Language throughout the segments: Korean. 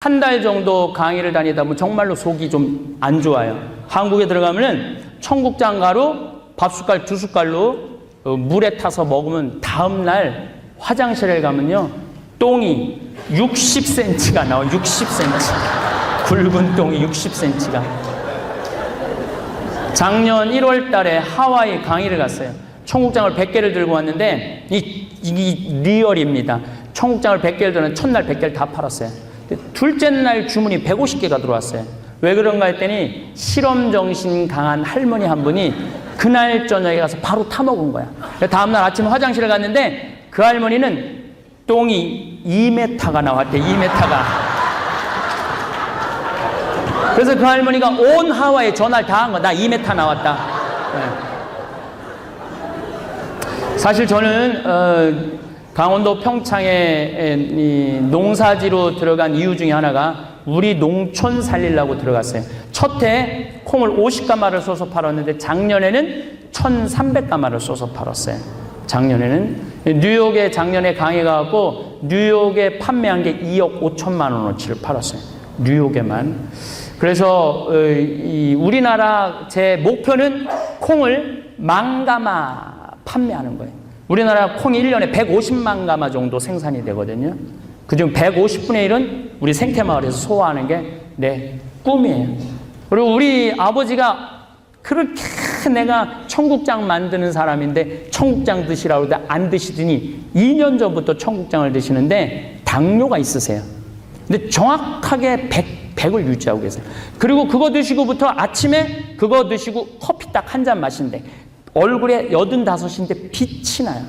한 달 정도 강의를 다니다 보면 정말로 속이 좀 안 좋아요. 한국에 들어가면은 청국장 가루 밥 숟갈 2숟갈로 물에 타서 먹으면 다음날 화장실에 가면요 똥이 60cm가 나와요. 60cm. 굵은 똥이 60cm가. 작년 1월 달에 하와이 강의를 갔어요. 청국장을 100개를 들고 왔는데 이 리얼입니다. 청국장을 100개를 들었는데 첫날 100개를 다 팔았어요. 둘째 날 주문이 150개가 들어왔어요. 왜 그런가 했더니 실험 정신 강한 할머니 한 분이 그날 저녁에 가서 바로 타먹은 거야. 다음날 아침 화장실에 갔는데 그 할머니는 똥이 2m가 나왔대. 2m가. 그래서 그 할머니가 온 하와이에 전화를 다 한 거야. 나 2m 나왔다. 네. 사실 저는 강원도 평창에 농사지로 들어간 이유 중에 하나가 우리 농촌 살리려고 들어갔어요. 첫 해 콩을 50가마를 쏘서 팔았는데 작년에는 1,300가마를 쏘서 팔았어요. 작년에는 뉴욕에 작년에 강의 가고 뉴욕에 판매한 게 2억 5천만 원어치를 팔았어요. 뉴욕에만. 그래서 우리나라 제 목표는 콩을 10,000가마 판매하는 거예요. 우리나라 콩이 1년에 150만 가마 정도 생산이 되거든요. 그중 150분의 1은 우리 생태마을에서 소화하는 게 내 꿈이에요. 그리고 우리 아버지가 그렇게 내가 청국장 만드는 사람인데 청국장 드시라고 하는데 안 드시더니 2년 전부터 청국장을 드시는데 당뇨가 있으세요. 근데 정확하게 100을 유지하고 계세요. 그리고 그거 드시고부터 아침에 그거 드시고 커피 딱 한 잔 마시는데 얼굴에 85인데 빛이 나요.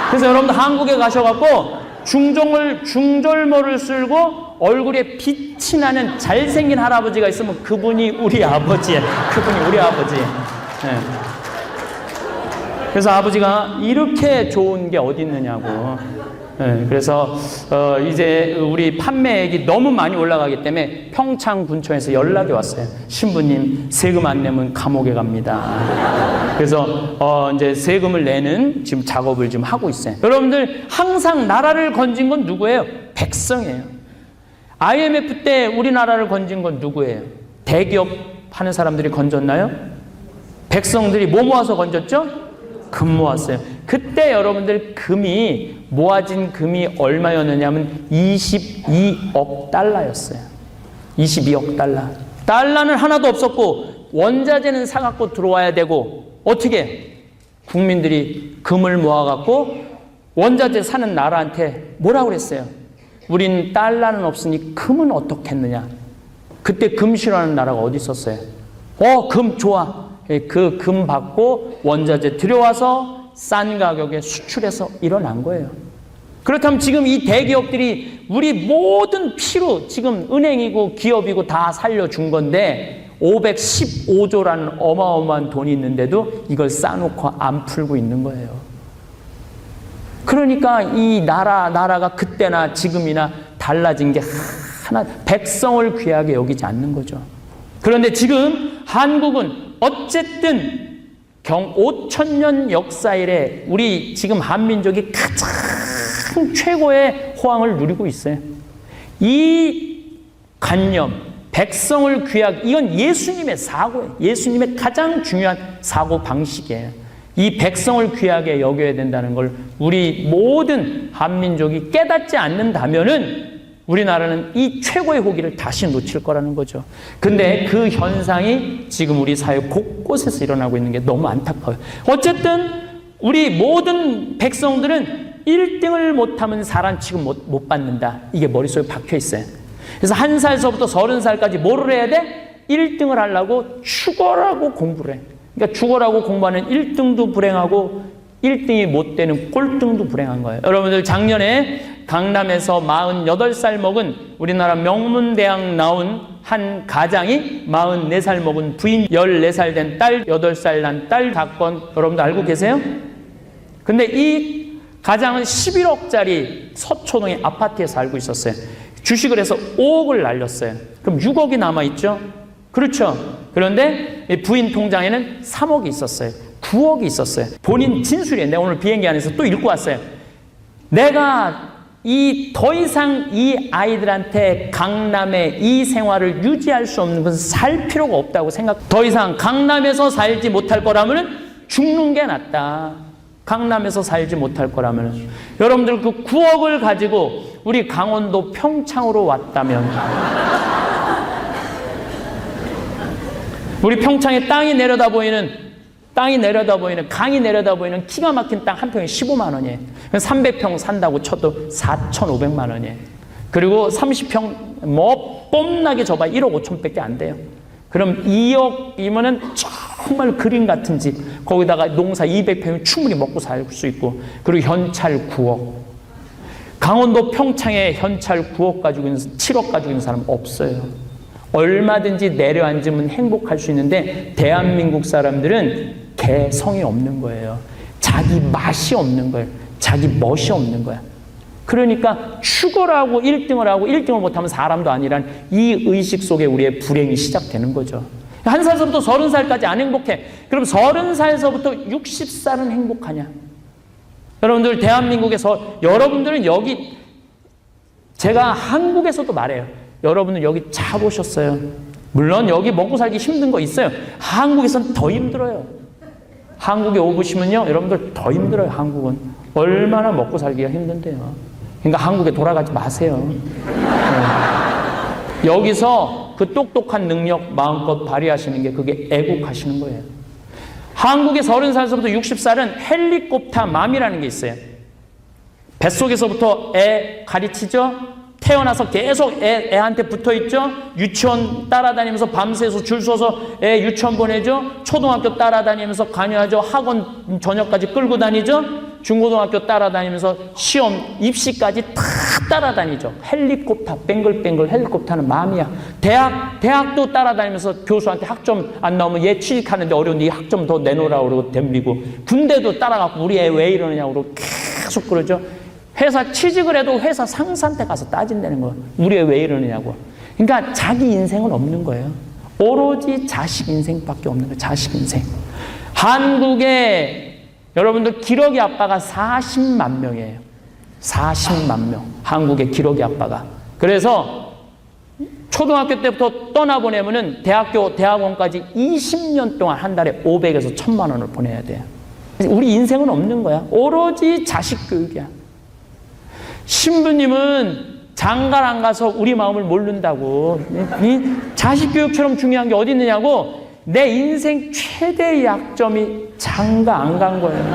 그래서 여러분들 한국에 가셔갖고 중절모를 쓸고 얼굴에 빛이 나는 잘생긴 할아버지가 있으면 그분이 우리 아버지예요. 그분이 우리 아버지예요. 네. 그래서 아버지가 이렇게 좋은 게 어디 있느냐고. 네, 그래서 이제 우리 판매액이 너무 많이 올라가기 때문에 평창군청에서 연락이 왔어요. 신부님 세금 안 내면 감옥에 갑니다. 그래서 이제 세금을 내는 지금 작업을 지금 하고 있어요. 여러분들 항상 나라를 건진 건 누구예요? 백성이에요. IMF 때 우리나라를 건진 건 누구예요? 대기업 하는 사람들이 건졌나요? 백성들이 뭐 모아서 건졌죠? 금 모았어요. 그때 여러분들 모아진 금이 얼마였느냐면 22억 달러였어요. 22억 달러. 달러는 하나도 없었고 원자재는 사갖고 들어와야 되고 어떻게 국민들이 금을 모아갖고 원자재 사는 나라한테 뭐라고 그랬어요? 우린 달러는 없으니 금은 어떻겠느냐. 그때 금 싫어하는 나라가 어디 있었어요? 금 좋아. 그 금 받고 원자재 들여와서 싼 가격에 수출해서 일어난 거예요. 그렇다면 지금 이 대기업들이 우리 모든 피로 지금 은행이고 기업이고 다 살려준 건데 515조라는 어마어마한 돈이 있는데도 이걸 싸놓고 안 풀고 있는 거예요. 그러니까 이 나라가 그때나 지금이나 달라진 게 하나, 백성을 귀하게 여기지 않는 거죠. 그런데 지금 한국은 어쨌든 5,000년 역사 이래 우리 지금 한민족이 가장 최고의 호황을 누리고 있어요. 이 관념, 백성을 귀하게, 이건 예수님의 사고예요. 예수님의 가장 중요한 사고 방식이에요. 이 백성을 귀하게 여겨야 된다는 걸 우리 모든 한민족이 깨닫지 않는다면은 우리나라는 이 최고의 호기를 다시 놓칠 거라는 거죠. 근데 그 현상이 지금 우리 사회 곳곳에서 일어나고 있는 게 너무 안타까워요. 어쨌든 우리 모든 백성들은 1등을 못하면 사람 취급 못 받는다. 이게 머릿속에 박혀 있어요. 그래서 1살서부터 30살까지 뭐를 해야 돼? 1등을 하려고 죽어라고 공부를 해. 그러니까 죽어라고 공부하는 1등도 불행하고 1등이 못 되는 꼴등도 불행한 거예요. 여러분들 작년에 강남에서 48살 먹은 우리나라 명문대학 나온 한 가장이 44살 먹은 부인 14살 된 딸 8살 난 딸 사건 여러분들 알고 계세요? 근데 이 가장은 11억짜리 서초동의 아파트에 살고 있었어요. 주식을 해서 5억을 날렸어요. 그럼 6억이 남아있죠? 그렇죠. 그런데 부인 통장에는 3억이 있었어요. 9억이 있었어요. 본인 진술이에요. 내가 오늘 비행기 안에서 또 읽고 왔어요. 내가 더 이상 이 아이들한테 강남의 이 생활을 유지할 수 없는 것은 살 필요가 없다고 더 이상 강남에서 살지 못할 거라면 죽는 게 낫다. 강남에서 살지 못할 거라면. 여러분들 그 9억을 가지고 우리 강원도 평창으로 왔다면, 우리 평창에 강이 내려다 보이는 강이 내려다 보이는 기가 막힌 땅 한 평에 15만 원이에요. 300평 산다고 쳐도 4,500만 원이에요. 그리고 30평 뭐 뽐나게 줘봐 1억 5천밖에 안 돼요. 그럼 2억이면은 정말 그림 같은 집, 거기다가 농사 200평이면 충분히 먹고 살 수 있고, 그리고 현찰 9억. 강원도 평창에 현찰 9억 가지고 있는, 7억 가지고 있는 사람 없어요. 얼마든지 내려앉으면 행복할 수 있는데 대한민국 사람들은 개성이 없는 거예요. 자기 맛이 없는 거예요. 자기 멋이 없는 거야. 그러니까 죽어라고 1등을 하고 1등을 못하면 사람도 아니란 이 의식 속에 우리의 불행이 시작되는 거죠. 1살서부터 30살까지 안 행복해. 그럼 30살서부터 60살은 행복하냐? 여러분들 대한민국에서, 여러분들은 여기, 제가 한국에서도 말해요. 여러분은 여기 잘 오셨어요. 물론 여기 먹고 살기 힘든 거 있어요. 한국에서는 더 힘들어요. 한국에 오보시면요, 여러분들 더 힘들어요. 한국은 얼마나 먹고 살기가 힘든데요. 그러니까 한국에 돌아가지 마세요. 네. 여기서 그 똑똑한 능력 마음껏 발휘하시는 게, 그게 애국하시는 거예요. 한국의 30살서부터 60살은 헬리콥터 맘이라는 게 있어요. 뱃속에서부터 애 가르치죠. 태어나서 계속 애한테 붙어있죠. 유치원 따라다니면서 밤새서 줄 서서 애 유치원 보내죠. 초등학교 따라다니면서 관여하죠. 학원 저녁까지 끌고 다니죠. 중고등학교 따라다니면서 시험 입시까지 다 따라다니죠. 헬리콥터 뱅글뱅글. 헬리콥터는 마음이야. 대학도 따라다니면서 교수한테 학점 안 나오면 얘 취직하는데 어려운데 이 학점 더 내놓으라고 그러고 덤비고, 군대도 따라가고 우리 애 왜 이러느냐고 그러고 계속 그러죠. 회사 취직을 해도 회사 상사한테 가서 따진다는 거예요. 우리 애 왜 이러느냐고. 그러니까 자기 인생은 없는 거예요. 오로지 자식 인생밖에 없는 거예요. 자식 인생. 한국에 여러분들 기러기 아빠가 40만 명이에요. 40만 명. 한국의 기러기 아빠가. 그래서 초등학교 때부터 떠나보내면은 대학원까지 20년 동안 한 달에 500에서 1000만 원을 보내야 돼요. 우리 인생은 없는 거야. 오로지 자식 교육이야. 신부님은 장가를 안 가서 우리 마음을 모른다고. 이 자식 교육처럼 중요한 게 어디 있느냐고. 내 인생 최대의 약점이 장가 안 간 거예요.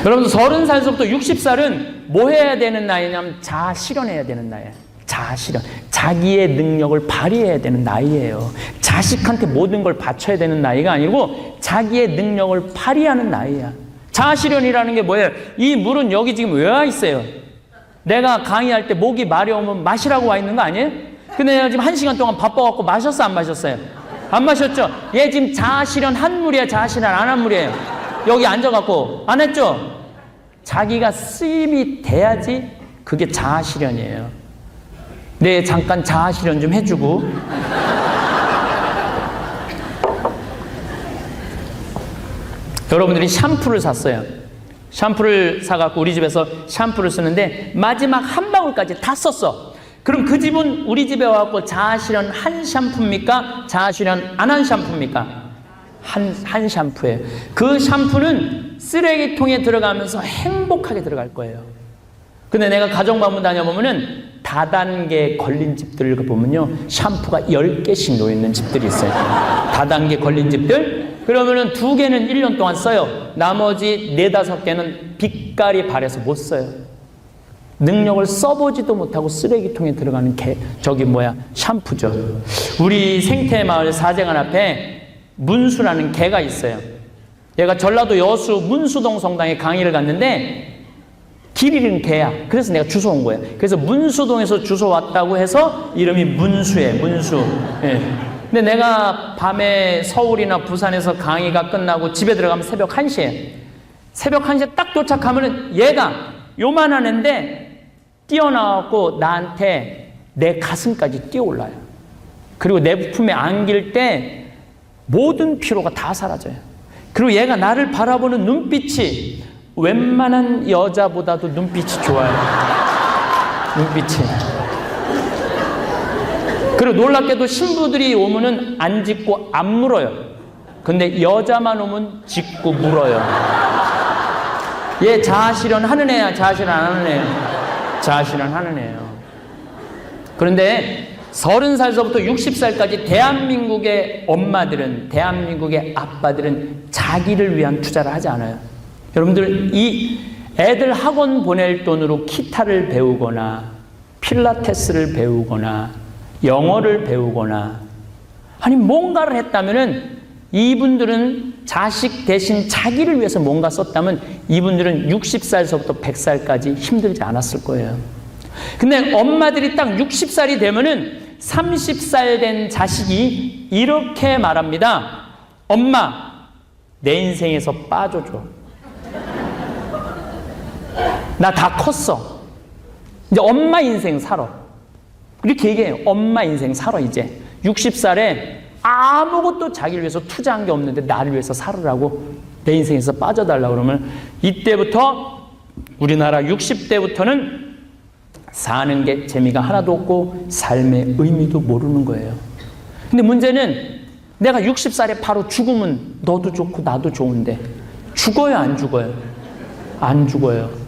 여러분 30살부터 60살은 뭐 해야 되는 나이냐면 자아 실현해야 되는 나이예요. 자아 실현. 자기의 능력을 발휘해야 되는 나이예요. 자식한테 모든 걸 바쳐야 되는 나이가 아니고 자기의 능력을 발휘하는 나이야. 자아 실현이라는 게 뭐예요? 이 물은 여기 지금 왜 와 있어요? 내가 강의할 때 목이 마려우면 마시라고 와 있는 거 아니에요? 근데 내가 지금 1시간 동안 바빠갖고 마셨어, 안 마셨어요? 안 마셨죠? 얘 지금 자아 실현 한 물이야, 자아 실현 안 한 물이에요? 여기 앉아갖고 안 했죠? 자기가 쓰임이 돼야지 그게 자아 실현이에요. 네, 잠깐 자아 실현 좀 해주고. 여러분들이 샴푸를 샀어요. 샴푸를 사갖고 우리 집에서 샴푸를 쓰는데 마지막 한 방울까지 다 썼어. 그럼 그 집은 우리 집에 와갖고 자아 실현 한 샴푸입니까? 자아 실현 안 한 샴푸입니까? 한 샴푸예요. 그 샴푸는 쓰레기통에 들어가면서 행복하게 들어갈 거예요. 근데 내가 가정방문 다녀보면은 다단계 걸린 집들을 보면요, 샴푸가 10개씩 놓여있는 집들이 있어요. 다단계 걸린 집들. 그러면은 2개는 1년 동안 써요. 나머지 4-5개는 빛깔이 바래서 못 써요. 능력을 써보지도 못하고 쓰레기통에 들어가는 샴푸죠. 우리 생태마을 사제관 앞에 문수라는 개가 있어요. 얘가 전라도 여수 문수동 성당에 강의를 갔는데 길 잃은 개야. 그래서 내가 주워 온 거예요. 그래서 문수동에서 주워 왔다고 해서 이름이 문수예요. 문수. 예. 근데 내가 밤에 서울이나 부산에서 강의가 끝나고 집에 들어가면 새벽 1시에. 새벽 1시에 딱 도착하면은 얘가 요만한 애인데 뛰어나와갖고 나한테 내 가슴까지 뛰어올라요. 그리고 내 품에 안길 때 모든 피로가 다 사라져요. 그리고 얘가 나를 바라보는 눈빛이 웬만한 여자보다도 눈빛이 좋아요. 눈빛이. 그리고 놀랍게도 신부들이 오면은 안 짖고 안 물어요. 근데 여자만 오면 짖고 물어요. 얘 자아실현 하는 애야, 자아실현 안 하는 애야? 자아실현 하는 애예요. 그런데 30살서부터 60살까지 대한민국의 엄마들은, 대한민국의 아빠들은 자기를 위한 투자를 하지 않아요. 여러분들, 이 애들 학원 보낼 돈으로 기타를 배우거나 필라테스를 배우거나 영어를 배우거나 아니 뭔가를 했다면은 이분들은 자식 대신 자기를 위해서 뭔가 썼다면 이분들은 60살서부터 100살까지 힘들지 않았을 거예요. 근데 엄마들이 딱 60살이 되면은 30살 된 자식이 이렇게 말합니다. 엄마, 내 인생에서 빠져줘. 나 다 컸어. 이제 엄마 인생 살아. 이렇게 얘기해요. 엄마 인생 살아, 이제. 60살에 아무것도 자기를 위해서 투자한 게 없는데 나를 위해서 살으라고 내 인생에서 빠져달라고 그러면 이때부터 우리나라 60대부터는 사는 게 재미가 하나도 없고 삶의 의미도 모르는 거예요. 근데 문제는 내가 60살에 바로 죽으면 너도 좋고 나도 좋은데 죽어요, 안 죽어요? 안 죽어요.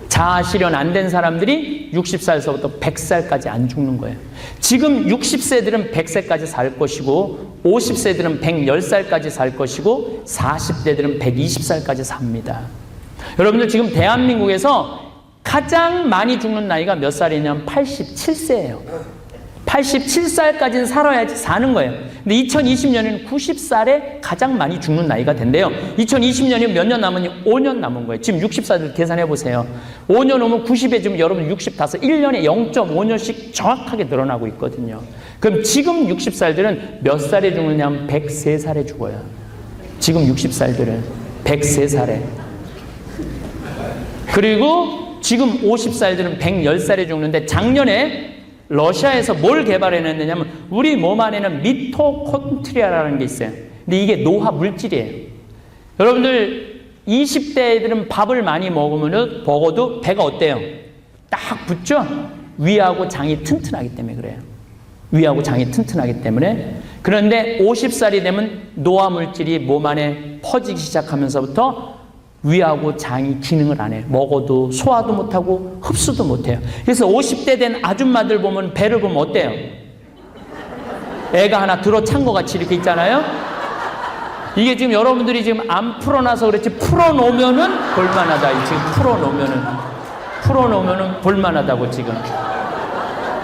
자아실현 안 된 사람들이 60살서부터 100살까지 안 죽는 거예요. 지금 60세들은 100세까지 살 것이고 50세들은 110살까지 살 것이고 40대들은 120살까지 삽니다. 여러분들 지금 대한민국에서 가장 많이 죽는 나이가 몇 살이냐면 87세예요. 87살까지는 살아야지 사는 거예요. 근데 2020년에는 90살에 가장 많이 죽는 나이가 된대요. 2020년이면 몇 년 남으니 5년 남은 거예요. 지금 60살들 계산해 보세요. 5년 오면 90에 지금 여러분 65, 1년에 0.5년씩 정확하게 늘어나고 있거든요. 그럼 지금 60살들은 몇 살에 죽느냐면 103살에 죽어요. 지금 60살들은 103살에. 그리고 지금 50살들은 110살에 죽는데 작년에 러시아에서 뭘 개발해냈느냐면 우리 몸 안에는 미토콘트리아라는 게 있어요. 근데 이게 노화 물질이에요. 여러분들 20대 애들은 밥을 많이 먹어도 배가 어때요? 딱 붙죠? 위하고 장이 튼튼하기 때문에 그래요. 위하고 장이 튼튼하기 때문에. 그런데 50살이 되면 노화 물질이 몸 안에 퍼지기 시작하면서부터 위하고 장이 기능을 안 해요. 먹어도 소화도 못하고 흡수도 못해요. 그래서 50대 된 아줌마들 보면 배를 보면 어때요? 애가 하나 들어찬 것 같이 이렇게 있잖아요. 이게 지금 여러분들이 지금 안 풀어놔서 그렇지 풀어놓으면은 볼만하다. 지금 풀어놓으면은 볼만하다고 지금.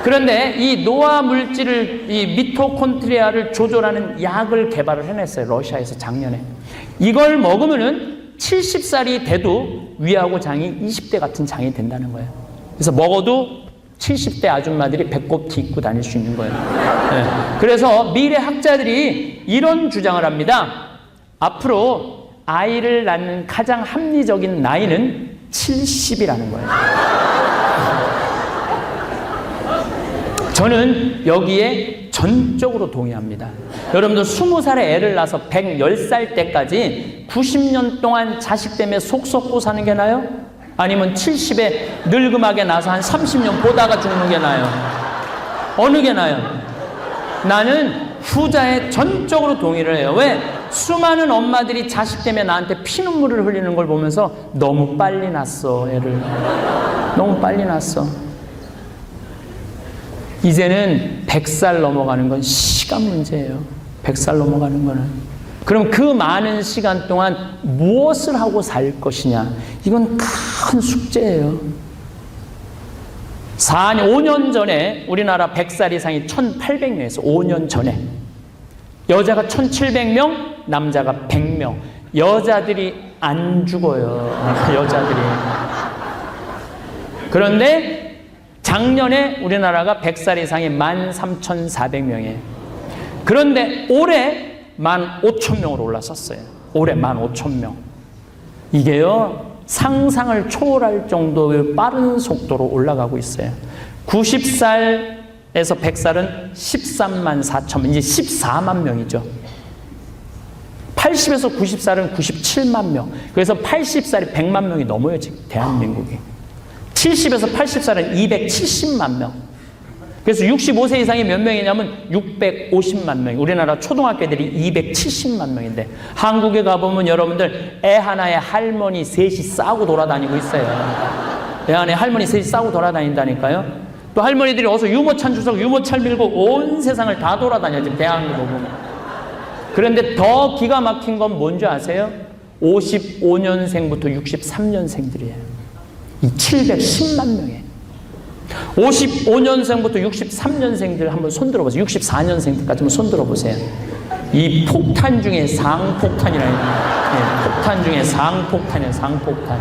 그런데 이 노화 물질을, 이 미토콘트리아를 조절하는 약을 개발을 해냈어요. 러시아에서 작년에. 이걸 먹으면은 70살이 돼도 위하고 장이 20대 같은 장이 된다는 거예요. 그래서 먹어도 70대 아줌마들이 배꼽티 입고 다닐 수 있는 거예요. 네. 그래서 미래 학자들이 이런 주장을 합니다. 앞으로 아이를 낳는 가장 합리적인 나이는 70이라는 거예요. 저는 여기에 전적으로 동의합니다. 여러분들 20살에 애를 낳아서 110살 때까지 90년 동안 자식 때문에 속 썩고 사는 게 나아요? 아니면 70에 늙음하게 나서 한 30년 보다가 죽는 게 나아요? 어느 게 나아요? 나는 후자에 전적으로 동의를 해요. 왜? 수많은 엄마들이 자식 때문에 나한테 피눈물을 흘리는 걸 보면서 너무 빨리 낳았어, 애를. 너무 빨리 낳았어. 이제는 100살 넘어가는 건 시간 문제예요. 100살 넘어가는 거는. 그럼 그 많은 시간 동안 무엇을 하고 살 것이냐? 이건 큰 숙제예요. 5년 전에 우리나라 100살 이상이 1,800명에서 5년 전에 여자가 1,700명, 남자가 100명. 여자들이 안 죽어요. 여자들이. 그런데 작년에 우리나라가 100살 이상이 13,400명이에요. 그런데 올해 15,000명으로 올라섰어요. 올해 15,000명. 이게요, 상상을 초월할 정도의 빠른 속도로 올라가고 있어요. 90살에서 100살은 13만 4천명, 이제 14만 명이죠. 80에서 90살은 97만 명. 그래서 80살이 100만 명이 넘어요, 지금 대한민국이. 70에서 80살은 270만 명. 그래서 65세 이상이 몇 명이냐면 650만 명. 우리나라 초등학교들이 270만 명인데 한국에 가보면 여러분들 애 하나에 할머니 셋이 싸고 돌아다니고 있어요. 애 안에 할머니 셋이 싸고 돌아다닌다니까요. 또 할머니들이 어서 유모찬 주석 유모차를 밀고 온 세상을 다 돌아다녀요, 지금 대한민국 보면. 그런데 더 기가 막힌 건 뭔지 아세요? 55년생부터 63년생들이에요. 이 710만 명이에요. 55년생부터 63년생들 한번 손들어보세요. 64년생들까지 한번 손들어보세요. 이 폭탄 중에 상폭탄이라는, 폭탄 중에 상폭탄이에요, 상폭탄.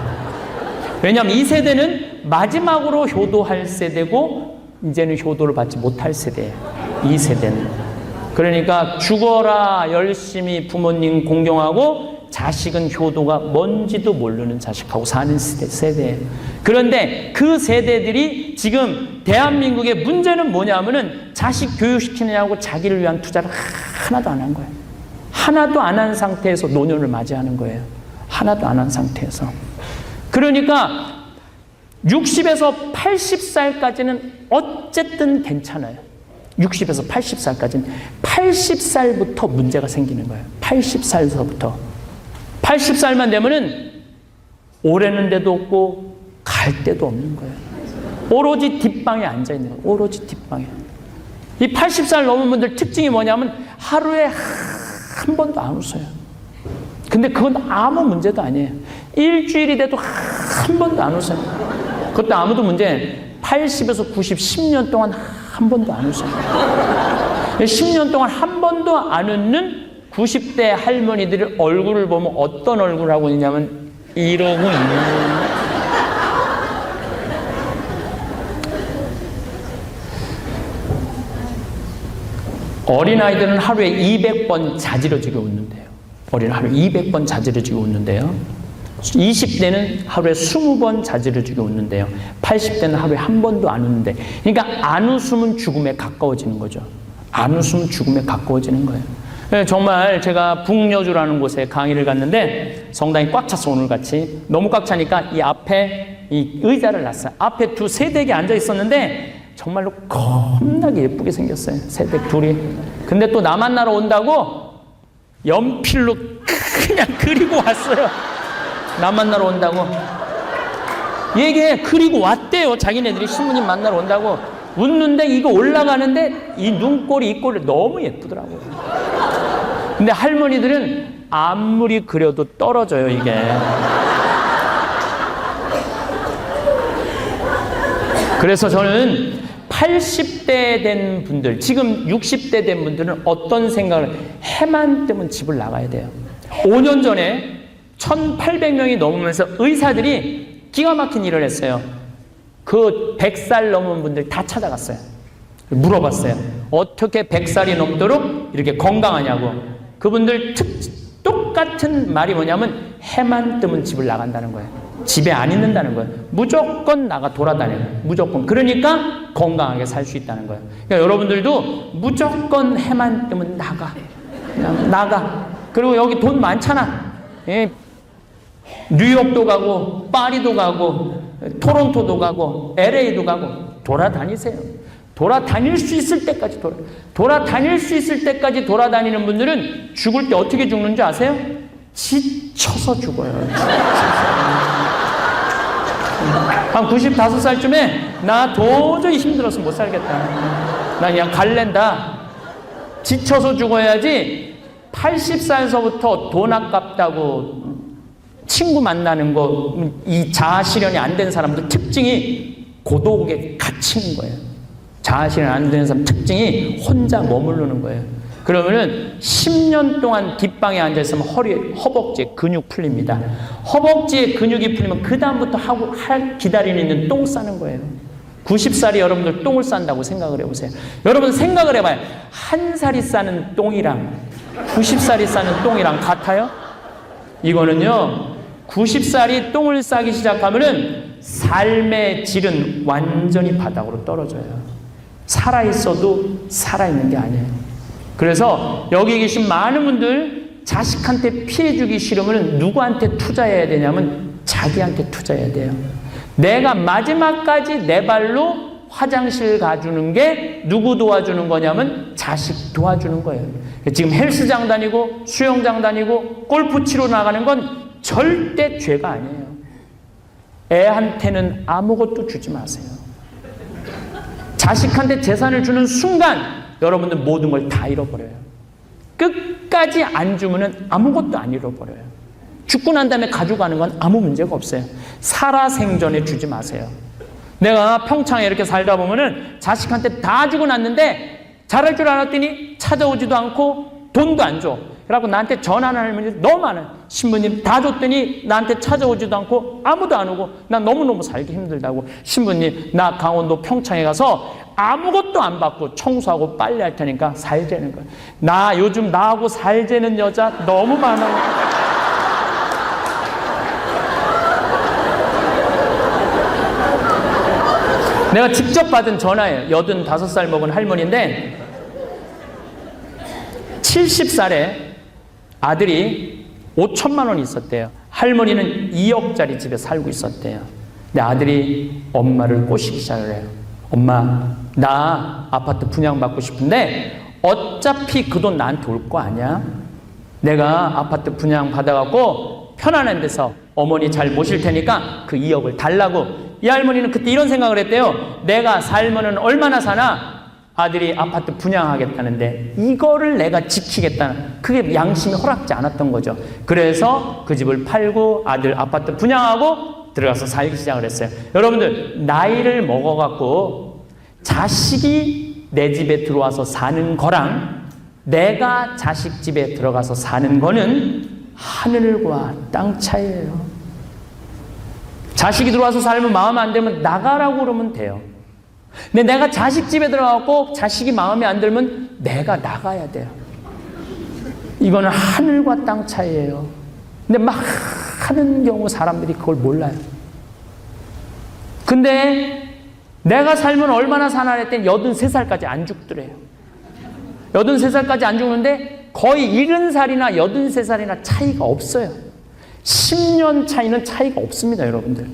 왜냐하면 이 세대는 마지막으로 효도할 세대고 이제는 효도를 받지 못할 세대예요. 이 세대는. 그러니까 죽어라 열심히 부모님 공경하고 자식은 효도가 뭔지도 모르는 자식하고 사는 세대예요. 그런데 그 세대들이 지금 대한민국의 문제는 뭐냐면은 자식 교육시키느냐고 자기를 위한 투자를 하나도 안 한 거예요. 하나도 안 한 상태에서 노년을 맞이하는 거예요. 하나도 안 한 상태에서. 그러니까 60에서 80살까지는 어쨌든 괜찮아요. 60에서 80살까지는 80살부터 문제가 생기는 거예요. 80살서부터. 80살만 되면은 오래는 데도 없고 갈 데도 없는 거예요. 오로지 뒷방에 앉아 있는 거예요. 오로지 뒷방에. 이 80살 넘은 분들 특징이 뭐냐면 하루에 한 번도 안 웃어요. 근데 그건 아무 문제도 아니에요. 일주일이 돼도 한 번도 안 웃어요. 그것도 아무도 문제 80에서 90, 10년 동안 한 번도 안 웃어요. 10년 동안 한 번도 안 웃는 90대 할머니들의 얼굴을 보면 어떤 얼굴을 하고 있냐면 이러고 있는. 어린아이들은 하루에 200번 자지러지게 웃는데요. 어린아이는 하루에 200번 자지러지게 웃는데요. 20대는 하루에 20번 자지러지게 웃는데요. 80대는 하루에 한 번도 안 웃는데. 그러니까 안 웃으면 죽음에 가까워지는 거죠. 안 웃으면 죽음에 가까워지는 거예요. 정말 제가 북여주라는 곳에 강의를 갔는데 성당이 꽉 찼어, 오늘같이. 너무 꽉 차니까 이 앞에 이 의자를 놨어요. 앞에 두 세댁이 앉아 있었는데 정말로 겁나게 예쁘게 생겼어요. 세댁 둘이. 근데 또 나 만나러 온다고 연필로 그냥 그리고 왔어요. 나 만나러 온다고. 얘게 그리고 왔대요. 자기네들이 신부님 만나러 온다고. 웃는데 이거 올라가는데 이 눈꼬리, 이 꼴이 너무 예쁘더라고요. 근데 할머니들은 아무리 그려도 떨어져요, 이게. 그래서 저는 80대 된 분들, 지금 60대 된 분들은 어떤 생각을, 해만 뜨면 집을 나가야 돼요. 5년 전에 1,800명이 넘으면서 의사들이 기가 막힌 일을 했어요. 그 100살 넘은 분들 다 찾아갔어요. 물어봤어요. 어떻게 100살이 넘도록 이렇게 건강하냐고. 그분들 똑같은 말이 뭐냐면 해만 뜨면 집을 나간다는 거예요. 집에 안 있는다는 거예요. 무조건 나가 돌아다녀요. 무조건. 그러니까 건강하게 살 수 있다는 거예요. 그러니까 여러분들도 무조건 해만 뜨면 나가. 그냥 나가. 그리고 여기 돈 많잖아. 예. 뉴욕도 가고 파리도 가고 토론토도 가고 LA도 가고 돌아다니세요. 돌아다닐 수 있을 때까지 돌아다닐 수 있을 때까지 돌아다니는 분들은 죽을 때 어떻게 죽는지 아세요? 지쳐서 죽어요. 한 95살쯤에 나 도저히 힘들어서 못 살겠다. 나 그냥 갈랜다. 지쳐서 죽어야지. 80살서부터 돈 아깝다고 친구 만나는 거, 이 자아실현이 안 된 사람들 특징이 고독에 갇히는 거예요. 자아실현 안 되는 사람 특징이 혼자 머무르는 거예요. 그러면은 10년 동안 뒷방에 앉아있으면 허벅지에 근육 풀립니다. 허벅지에 근육이 풀리면 그 다음부터 기다리는 똥 싸는 거예요. 90살이 여러분들 똥을 싼다고 생각을 해보세요. 여러분 생각을 해봐요. 한 살이 싸는 똥이랑 90살이 싸는 똥이랑 같아요? 이거는요, 90살이 똥을 싸기 시작하면은 삶의 질은 완전히 바닥으로 떨어져요. 살아있어도 살아있는 게 아니에요. 그래서 여기 계신 많은 분들 자식한테 피해 주기 싫으면 누구한테 투자해야 되냐면 자기한테 투자해야 돼요. 내가 마지막까지 내 발로 화장실 가주는 게 누구 도와주는 거냐면 자식 도와주는 거예요. 지금 헬스장 다니고 수영장 다니고 골프 치러 나가는 건 절대 죄가 아니에요. 애한테는 아무것도 주지 마세요. 자식한테 재산을 주는 순간 여러분들 모든 걸 다 잃어버려요. 끝까지 안 주면 아무것도 안 잃어버려요. 죽고 난 다음에 가져가는 건 아무 문제가 없어요. 살아생전에 주지 마세요. 내가 평창에 이렇게 살다 보면은 자식한테 다 주고 났는데 잘할 줄 알았더니 찾아오지도 않고 돈도 안 줘. 그래갖고 나한테 전화하는 할머니 너무 많아요. 신부님 다 줬더니 나한테 찾아오지도 않고 아무도 안 오고 난 너무너무 살기 힘들다고. 신부님 나 강원도 평창에 가서 아무것도 안 받고 청소하고 빨래할 테니까 살재는 거야. 나 요즘 나하고 살재는 여자 너무 많아요. 내가 직접 받은 전화예요. 85살 먹은 할머니인데 70살에 아들이 5천만 원이 있었대요. 할머니는 2억짜리 집에 살고 있었대요. 근데 아들이 엄마를 꼬시기 시작을 해요. 엄마, 나 아파트 분양받고 싶은데 어차피 그 돈 나한테 올 거 아니야? 내가 아파트 분양 받아갖고 편안한 데서 어머니 잘 모실 테니까 그 2억을 달라고. 이 할머니는 그때 이런 생각을 했대요. 내가 살면은 얼마나 사나? 아들이 아파트 분양하겠다는데 이거를 내가 지키겠다는, 그게 양심이 허락지 않았던 거죠. 그래서 그 집을 팔고 아들 아파트 분양하고 들어가서 살기 시작을 했어요. 여러분들 나이를 먹어갖고 자식이 내 집에 들어와서 사는 거랑 내가 자식 집에 들어가서 사는 거는 하늘과 땅 차이예요. 자식이 들어와서 살면 마음에 안 들면 나가라고 그러면 돼요. 근데 내가 자식 집에 들어가고 자식이 마음에 안 들면 내가 나가야 돼요. 이거는 하늘과 땅 차이예요. 근데 막 하는 경우 사람들이 그걸 몰라요. 근데 내가 살면 얼마나 사나 했더니 83살까지 안 죽더래요. 83살까지 안 죽는데 거의 70살이나 83살이나 차이가 없어요. 10년 차이는 차이가 없습니다, 여러분들.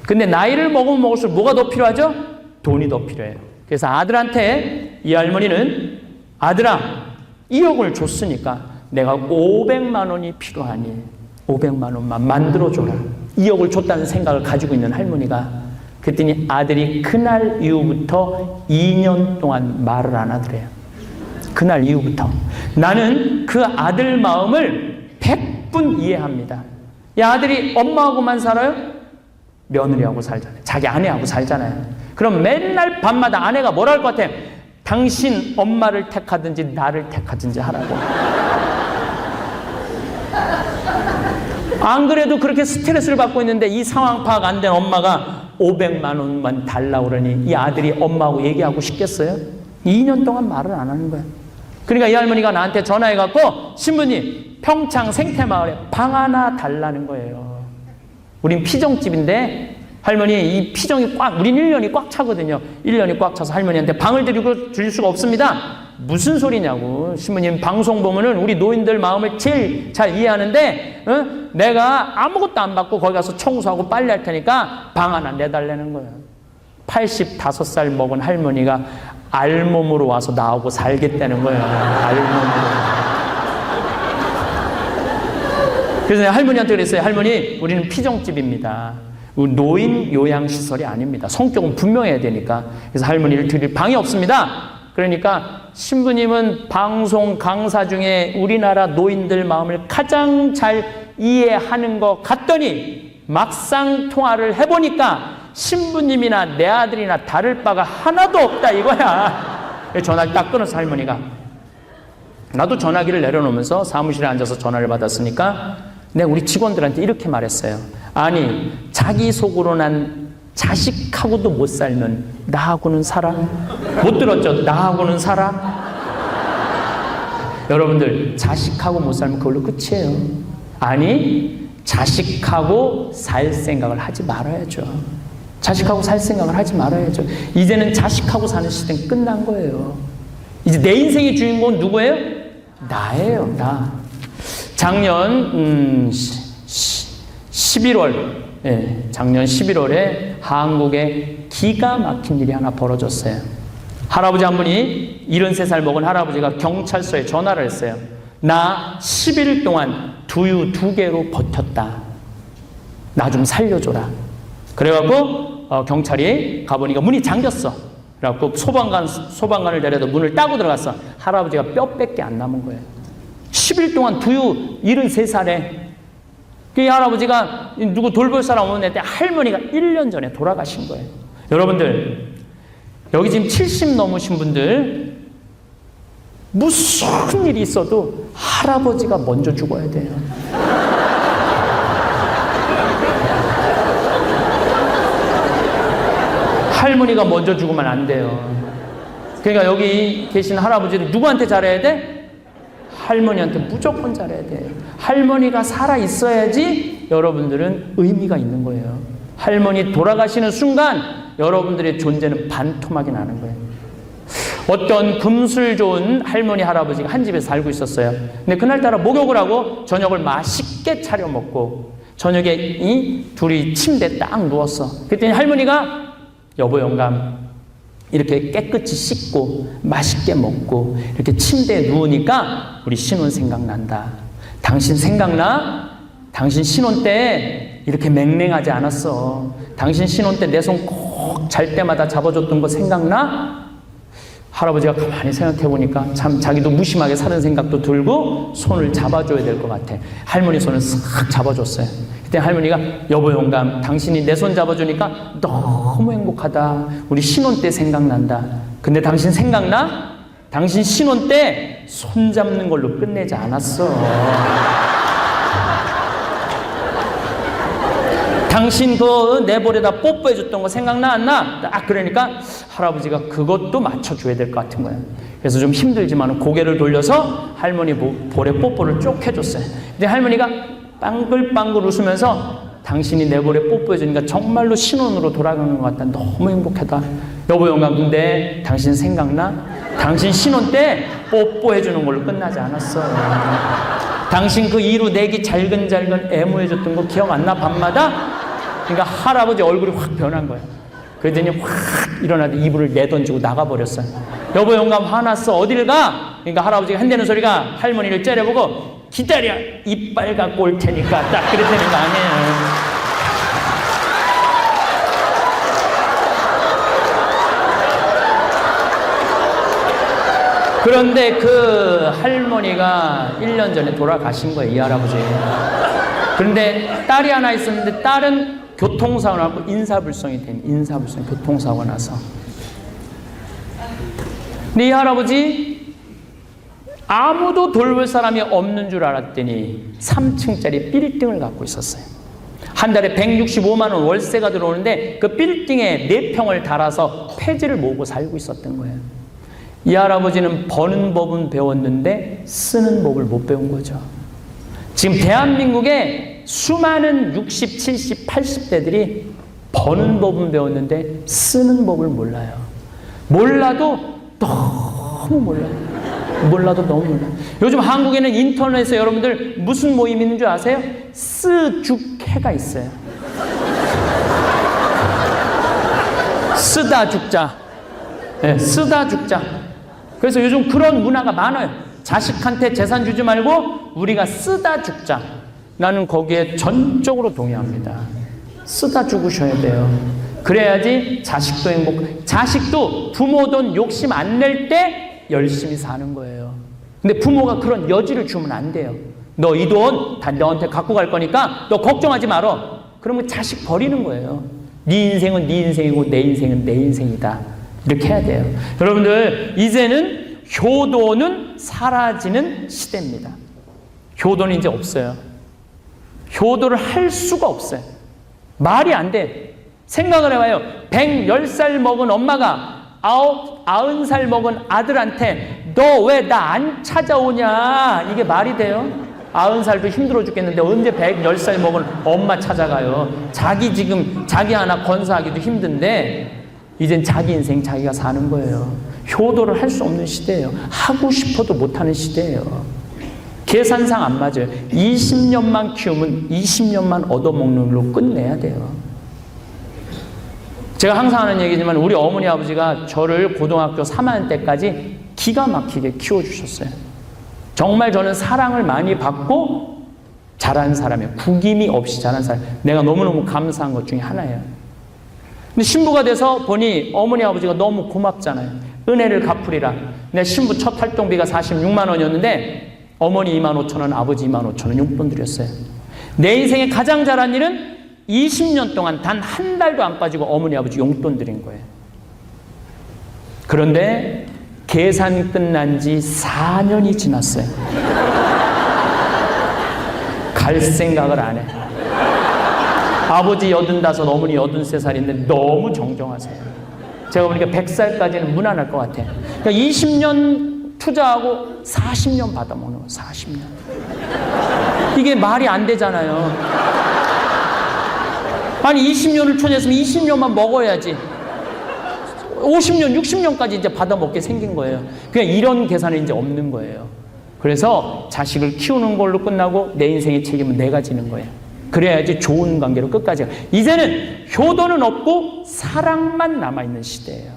근데 나이를 먹으면 먹을수록 뭐가 더 필요하죠? 돈이 더 필요해요. 그래서 아들한테 이 할머니는 아들아 2억을 줬으니까 내가 500만 원이 필요하니 500만 원만 만들어줘라. 2억을 줬다는 생각을 가지고 있는 할머니가, 그랬더니 아들이 그날 이후부터 2년 동안 말을 안 하더래요. 그날 이후부터. 나는 그 아들 마음을 100분 이해합니다. 이 아들이 엄마하고만 살아요? 며느리하고 살잖아요. 자기 아내하고 살잖아요. 그럼 맨날 밤마다 아내가 뭐라 할 것 같아요? 당신 엄마를 택하든지 나를 택하든지 하라고. 안 그래도 그렇게 스트레스를 받고 있는데 이 상황 파악 안 된 엄마가 500만 원만 달라고 그러니 이 아들이 엄마하고 얘기하고 싶겠어요? 2년 동안 말을 안 하는 거예요. 그러니까 이 할머니가 나한테 전화해갖고 신부님 평창 생태마을에 방 하나 달라는 거예요. 우린 피정집인데 할머니 이 피정이 꽉, 우린 1년이 꽉 차거든요. 1년이 꽉 차서 할머니한테 방을 드릴 수가 없습니다. 무슨 소리냐고. 신부님 방송 보면은 우리 노인들 마음을 제일 잘 이해하는데 내가 아무것도 안 받고 거기 가서 청소하고 빨래할 테니까 방 하나 내달라는 거예요. 85살 먹은 할머니가 알몸으로 와서 나오고 살겠다는 거예요. 알몸으로. 그래서 내가 할머니한테 그랬어요. 할머니 우리는 피정집입니다. 노인 요양시설이 아닙니다. 성격은 분명해야 되니까. 그래서 할머니를 드릴 방이 없습니다. 그러니까 신부님은 방송 강사 중에 우리나라 노인들 마음을 가장 잘 이해하는 것 같더니 막상 통화를 해보니까 신부님이나 내 아들이나 다를 바가 하나도 없다 이거야. 전화를 딱 끊어서 할머니가, 나도 전화기를 내려놓으면서 사무실에 앉아서 전화를 받았으니까 내가 우리 직원들한테 이렇게 말했어요. 아니 자기 속으로 난 자식하고도 못 살면 나하고는 살아? 못 들었죠? 나하고는 살아? 여러분들 자식하고 못 살면 그걸로 끝이에요. 아니 자식하고 살 생각을 하지 말아야죠. 자식하고 살 생각을 하지 말아야죠. 이제는 자식하고 사는 시대는 끝난 거예요. 이제 내 인생의 주인공은 누구예요? 나예요, 나. 작년 11월, 작년 11월에 한국에 기가 막힌 일이 하나 벌어졌어요. 할아버지 한 분이 73살 먹은 할아버지가 경찰서에 전화를 했어요. 나 10일 동안 두유 2개로 버텼다. 나 좀 살려줘라. 그래갖고 경찰이 가보니까 문이 잠겼어. 그래갖고 소방관을 데려다 문을 따고 들어갔어. 할아버지가 뼈밖에 안 남은 거예요. 10일 동안 두유 73살에. 그 할아버지가 누구 돌볼 사람 없는데 할머니가 1년 전에 돌아가신 거예요. 여러분들, 여기 지금 70 넘으신 분들 무슨 일이 있어도 할아버지가 먼저 죽어야 돼요. 할머니가 먼저 죽으면 안 돼요. 그러니까 여기 계신 할아버지는 누구한테 잘해야 돼? 할머니한테 무조건 잘해야 돼요. 할머니가 살아 있어야지 여러분들은 의미가 있는 거예요. 할머니 돌아가시는 순간 여러분들의 존재는 반토막이 나는 거예요. 어떤 금술 좋은 할머니 할아버지가 한 집에 살고 있었어요. 근데 그날따라 목욕을 하고 저녁을 맛있게 차려 먹고 저녁에 이 둘이 침대에 딱 누웠어. 그랬더니 할머니가 여보 영감 이렇게 깨끗이 씻고 맛있게 먹고 이렇게 침대에 누우니까 우리 신혼 생각난다. 당신 생각나? 당신 신혼 때 이렇게 맹랭하지 않았어. 당신 신혼 때 내 손 꼭 잘 때마다 잡아줬던 거 생각나? 할아버지가 가만히 생각해 보니까 참 자기도 무심하게 사는 생각도 들고 손을 잡아줘야 될 것 같아. 할머니 손을 싹 잡아줬어요. 그때 할머니가 여보 영감 당신이 내 손 잡아주니까 너무 행복하다. 우리 신혼 때 생각난다. 근데 당신 생각나? 당신 신혼 때 손 잡는 걸로 끝내지 않았어. 당신 그 내볼에다 뽀뽀해줬던 거 생각나 안 나? 딱 그러니까 할아버지가 그것도 맞춰줘야 될 것 같은 거예요. 그래서 좀 힘들지만 고개를 돌려서 할머니 볼에 뽀뽀를 쭉 해줬어요. 근데 할머니가 빵글빵글 웃으면서 당신이 내 볼에 뽀뽀해주니까 정말로 신혼으로 돌아가는 것 같다. 너무 행복하다. 여보 영감 근데 당신 생각나? 당신 신혼 때 뽀뽀해주는 걸로 끝나지 않았어. 당신 그 이루 내기 잘근잘근 애무해줬던 거 기억 안 나? 밤마다? 그러니까 할아버지 얼굴이 확 변한 거야. 그랬더니 확 일어나서 이불을 내던지고 나가버렸어요. 여보 영감 화났어. 어딜 가? 그러니까 할아버지가 한대는 소리가 할머니를 째려보고 기다려. 이빨 갖고 올 테니까. 딱 그랬다는 거 아니에요. 그런데 그 할머니가 1년 전에 돌아가신 거예요. 이 할아버지. 그런데 딸이 하나 있었는데 딸은 교통사고 나고 인사불성이 된 인사불성 교통사고 나서. 근데 이 할아버지 아무도 돌볼 사람이 없는 줄 알았더니 3층짜리 빌딩을 갖고 있었어요. 한 달에 165만 원 월세가 들어오는데 그 빌딩에 4평을 달아서 폐지를 모으고 살고 있었던 거예요. 이 할아버지는 버는 법은 배웠는데 쓰는 법을 못 배운 거죠. 지금 대한민국에 수많은 60, 70, 80대들이 버는 법은 배웠는데 쓰는 법을 몰라요. 몰라도 너무 몰라요. 몰라도 너무 몰라요. 요즘 한국에는 인터넷에 여러분들 무슨 모임 있는 줄 아세요? 쓰죽해가 있어요. 쓰다 죽자. 네, 쓰다 죽자. 그래서 요즘 그런 문화가 많아요. 자식한테 재산 주지 말고 우리가 쓰다 죽자. 나는 거기에 전적으로 동의합니다. 쓰다 죽으셔야 돼요. 그래야지 자식도 행복. 자식도 부모 돈 욕심 안 낼 때 열심히 사는 거예요. 근데 부모가 그런 여지를 주면 안 돼요. 너 이 돈 다 너한테 갖고 갈 거니까 너 걱정하지 말어. 그러면 자식 버리는 거예요. 네 인생은 네 인생이고 내 인생은 내 인생이다. 이렇게 해야 돼요. 여러분들 이제는 효도는 사라지는 시대입니다. 효도는 이제 없어요. 효도를 할 수가 없어요. 말이 안 돼. 생각을 해봐요. 110살 먹은 엄마가 90살 먹은 아들한테 너 왜 나 안 찾아오냐 이게 말이 돼요? 90살도 힘들어 죽겠는데 언제 110살 먹은 엄마 찾아가요? 자기 지금 자기 하나 건사하기도 힘든데 이젠 자기 인생 자기가 사는 거예요. 효도를 할 수 없는 시대예요. 하고 싶어도 못하는 시대예요. 계산상 안 맞아요. 20년만 키우면 20년만 얻어먹는 걸로 끝내야 돼요. 제가 항상 하는 얘기지만 우리 어머니 아버지가 저를 고등학교 3학년 때까지 기가 막히게 키워주셨어요. 정말 저는 사랑을 많이 받고 자란 사람이에요. 구김이 없이 자란 사람. 내가 너무너무 감사한 것 중에 하나예요. 근데 신부가 돼서 보니 어머니 아버지가 너무 고맙잖아요. 은혜를 갚으리라. 내 신부 첫 활동비가 46만 원이었는데 어머니 2만 5천 원, 아버지 2만 5천 원 용돈 드렸어요. 내 인생에 가장 잘한 일은 20년 동안 단 한 달도 안 빠지고 어머니 아버지 용돈 드린 거예요. 그런데 계산 끝난 지 4년이 지났어요. 갈 생각을 안 해. 아버지 85, 어머니 83살인데 너무 정정하세요. 제가 보니까 100살까지는 무난할 것 같아요. 그러니까 20년 투자하고 40년 받아먹는 거예요. 40년. 이게 말이 안 되잖아요. 아니 20년을 투자했으면 20년만 먹어야지. 50년, 60년까지 이제 받아먹게 생긴 거예요. 그냥 이런 계산은 이제 없는 거예요. 그래서 자식을 키우는 걸로 끝나고 내 인생의 책임은 내가 지는 거예요. 그래야지 좋은 관계로 끝까지 가요. 이제는 효도는 없고 사랑만 남아있는 시대예요.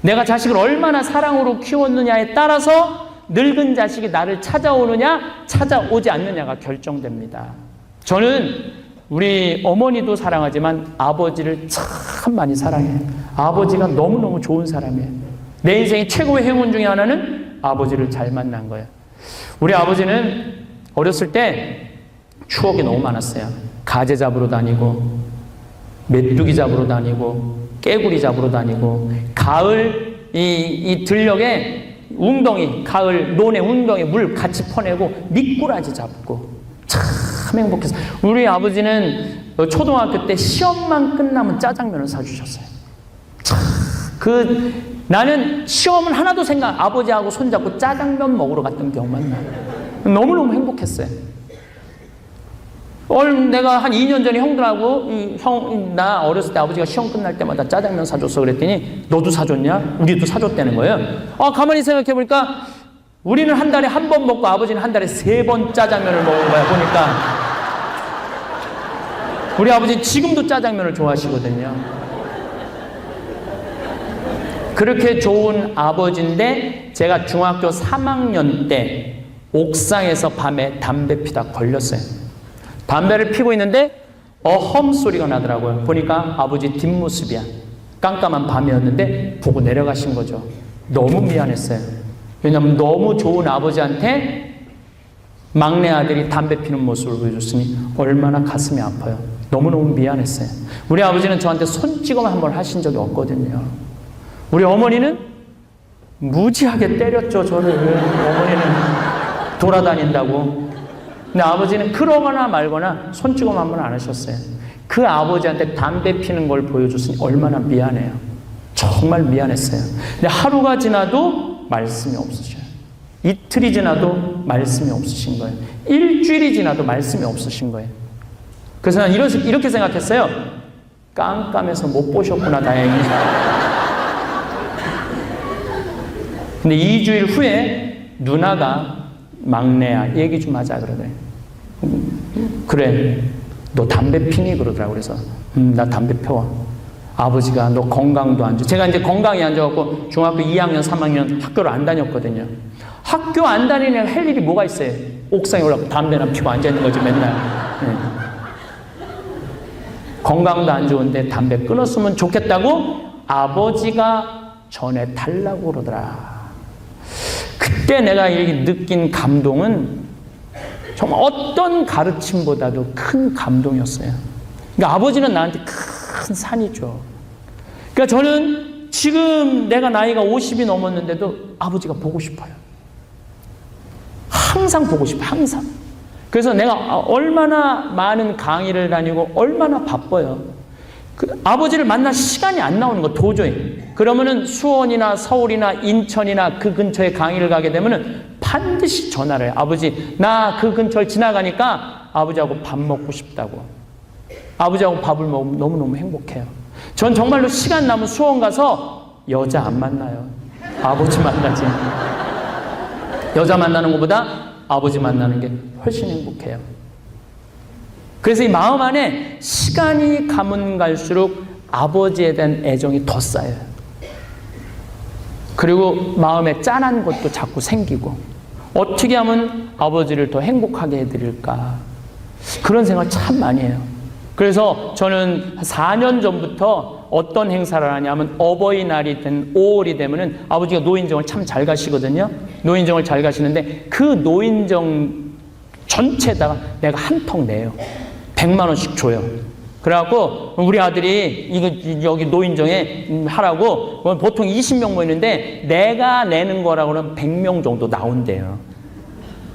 내가 자식을 얼마나 사랑으로 키웠느냐에 따라서 늙은 자식이 나를 찾아오느냐 찾아오지 않느냐가 결정됩니다. 저는 우리 어머니도 사랑하지만 아버지를 참 많이 사랑해요. 아버지가 너무너무 좋은 사람이에요. 내 인생의 최고의 행운 중에 하나는 아버지를 잘 만난 거예요. 우리 아버지는 어렸을 때 추억이 너무 많았어요. 가재 잡으러 다니고 메뚜기 잡으러 다니고 깨구리 잡으러 다니고 가을 이 들녘에 웅덩이 가을 논에 웅덩이 물 같이 퍼내고 미꾸라지 잡고 참 행복했어요. 우리 아버지는 초등학교 때 시험만 끝나면 짜장면을 사주셨어요. 참 나는 시험을 하나도 아버지하고 손잡고 짜장면 먹으러 갔던 기억만 나요. 너무너무 행복했어요. 내가 한 2년 전에 형들하고 나 어렸을 때 아버지가 시험 끝날 때마다 짜장면 사줬어 그랬더니 너도 사줬냐? 우리도 사줬다는 거예요. 가만히 생각해보니까 우리는 한 달에 한 번 먹고 아버지는 한 달에 3번 짜장면을 먹은 거야. 보니까 우리 아버지 지금도 짜장면을 좋아하시거든요. 그렇게 좋은 아버지인데 제가 중학교 3학년 때 옥상에서 밤에 담배 피다 걸렸어요. 담배를 피고 있는데 어험 소리가 나더라고요. 보니까 아버지 뒷모습이야. 깜깜한 밤이었는데 보고 내려가신 거죠. 너무 미안했어요. 왜냐하면 너무 좋은 아버지한테 막내 아들이 담배 피는 모습을 보여줬으니 얼마나 가슴이 아파요. 너무너무 미안했어요. 우리 아버지는 저한테 손찌검 한 번 하신 적이 없거든요. 우리 어머니는 무지하게 때렸죠, 저를. 어머니는 돌아다닌다고. 근데 아버지는 그러거나 말거나 손찌검 한 번 안 하셨어요. 그 아버지한테 담배 피는 걸 보여줬으니 얼마나 미안해요. 정말 미안했어요. 근데 하루가 지나도 말씀이 없으셔요. 이틀이 지나도 말씀이 없으신 거예요. 일주일이 지나도 말씀이 없으신 거예요. 그래서 난 이렇게 생각했어요. 깜깜해서 못 보셨구나, 다행히. 근데 2주일 후에 누나가 막내야, 얘기 좀 하자 그러더래. 그래, 너 담배 피니? 그러더라고. 그래서 나 담배 펴워. 아버지가 너 건강도 안 좋아. 제가 이제 건강이 안 좋아갖고 중학교 2학년, 3학년 학교를 안 다녔거든요. 학교 안 다니는 할 일이 뭐가 있어요? 옥상에 올라가고 담배나 피고 앉아있는 거지 맨날. 네. 건강도 안 좋은데 담배 끊었으면 좋겠다고 아버지가 전해달라고 그러더라. 그때 내가 이렇게 느낀 감동은 정말 어떤 가르침보다도 큰 감동이었어요. 그러니까 아버지는 나한테 큰 산이죠. 그러니까 저는 지금 내가 나이가 50이 넘었는데도 아버지가 보고 싶어요. 항상 보고 싶어요. 항상. 그래서 내가 얼마나 많은 강의를 다니고 얼마나 바빠요. 아버지를 만날 시간이 안 나오는 거 도저히. 그러면은 수원이나 서울이나 인천이나 그 근처에 강의를 가게 되면은 반드시 전화를 해요. 아버지, 나 그 근처를 지나가니까 아버지하고 밥 먹고 싶다고. 아버지하고 밥을 먹으면 너무너무 행복해요. 전 정말로 시간 남은 수원 가서 여자 안 만나요. 아버지 만나지. 여자 만나는 것보다 아버지 만나는 게 훨씬 행복해요. 그래서 이 마음 안에 시간이 가면 갈수록 아버지에 대한 애정이 더 쌓여요. 그리고 마음에 짠한 것도 자꾸 생기고, 어떻게 하면 아버지를 더 행복하게 해드릴까, 그런 생각 참 많이 해요. 그래서 저는 4년 전부터 어떤 행사를 하냐면, 어버이날이 된 5월이 되면은 아버지가 노인정을 참 잘 가시거든요. 노인정을 잘 가시는데 그 노인정 전체에다가 내가 한 턱 내요. 100만 원씩 줘요. 그래갖고 우리 아들이 이거 여기 노인정에 하라고, 보통 20명 모이는데 내가 내는 거라고는 100명 정도 나온대요.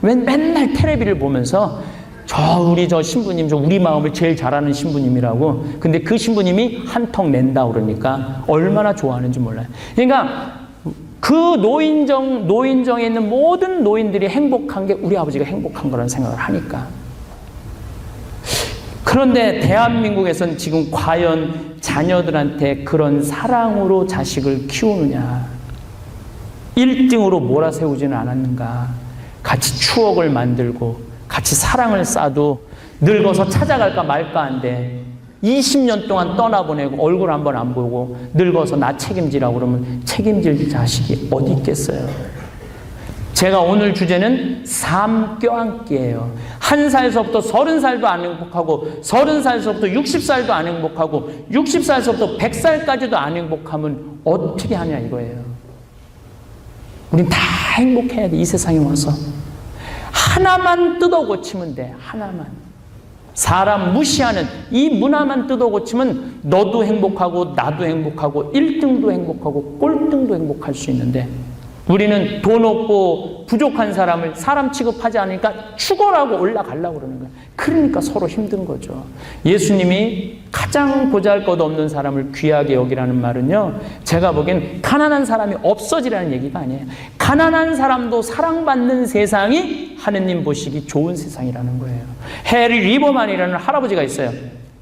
맨날 텔레비를 보면서 우리 신부님, 우리 마음을 제일 잘하는 신부님이라고. 근데 그 신부님이 한 턱 낸다 그러니까 얼마나 좋아하는지 몰라요. 그러니까 그 노인정에 있는 모든 노인들이 행복한 게 우리 아버지가 행복한 거라는 생각을 하니까. 그런데 대한민국에서는 지금 과연 자녀들한테 그런 사랑으로 자식을 키우느냐, 1등으로 몰아세우지는 않았는가. 같이 추억을 만들고 같이 사랑을 쌓아도 늙어서 찾아갈까 말까 한데 20년 동안 떠나보내고 얼굴 한번 안 보고 늙어서 나 책임지라고 그러면 책임질 자식이 어디 있겠어요. 제가 오늘 주제는 삶 껴안기예요. 1살서부터 30살도 안 행복하고, 30살서부터 60살도 안 행복하고, 60살서부터 100살까지도 안 행복하면 어떻게 하냐 이거예요. 우린 다 행복해야 돼. 이 세상에 와서 하나만 뜯어 고치면 돼. 하나만. 사람 무시하는 이 문화만 뜯어 고치면 너도 행복하고 나도 행복하고 1등도 행복하고 꼴등도 행복할 수 있는데, 우리는 돈 없고 부족한 사람을 사람 취급하지 않으니까 죽어라고 올라가려고 그러는 거예요. 그러니까 서로 힘든 거죠. 예수님이 가장 보잘것없는 사람을 귀하게 여기라는 말은요, 제가 보기엔 가난한 사람이 없어지라는 얘기가 아니에요. 가난한 사람도 사랑받는 세상이 하느님 보시기 좋은 세상이라는 거예요. 해리 리버만이라는 할아버지가 있어요.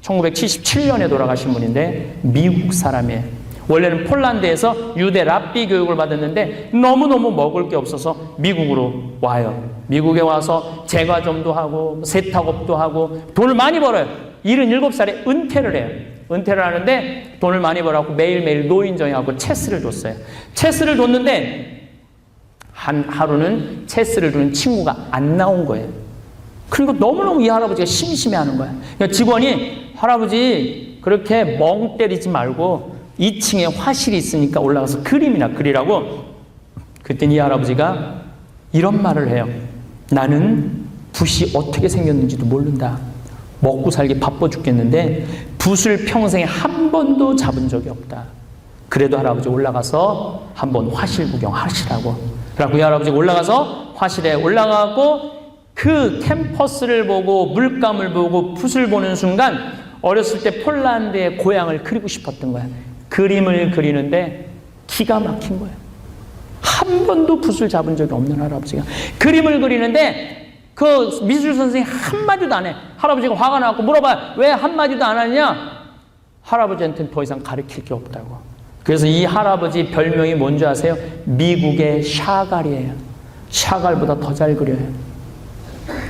1977년에 돌아가신 분인데 미국 사람이에요. 원래는 폴란드에서 유대 랍비 교육을 받았는데 너무너무 먹을 게 없어서 미국으로 와요. 미국에 와서 제과점도 하고 세탁업도 하고 돈을 많이 벌어요. 77살에 은퇴를 해요. 은퇴를 하는데 돈을 많이 벌어갖고 매일매일 노인정에 가고 체스를 뒀어요. 체스를 뒀는데 하루는 체스를 두는 친구가 안 나온 거예요. 그리고 너무너무 이 할아버지가 심심해하는 거야. 그러니까 직원이, 할아버지 그렇게 멍 때리지 말고 2층에 화실이 있으니까 올라가서 그림이나 그리라고. 그랬더니 이 할아버지가 이런 말을 해요. 나는 붓이 어떻게 생겼는지도 모른다. 먹고 살기 바빠 죽겠는데 붓을 평생에 한 번도 잡은 적이 없다. 그래도 할아버지 올라가서 한번 화실 구경하시라고. 그래갖고 이 할아버지가 올라가서 화실에 올라가고 그 캠퍼스를 보고 물감을 보고 붓을 보는 순간 어렸을 때 폴란드의 고향을 그리고 싶었던 거야. 그림을 그리는데 기가 막힌 거예요. 한 번도 붓을 잡은 적이 없는 할아버지가 그림을 그리는데 그 미술 선생님이 한마디도 안 해. 할아버지가 화가 나고 물어봐요. 왜 한마디도 안 하냐? 할아버지한테는 더 이상 가르칠 게 없다고. 그래서 이 할아버지 별명이 뭔지 아세요? 미국의 샤갈이에요. 샤갈보다 더 잘 그려요.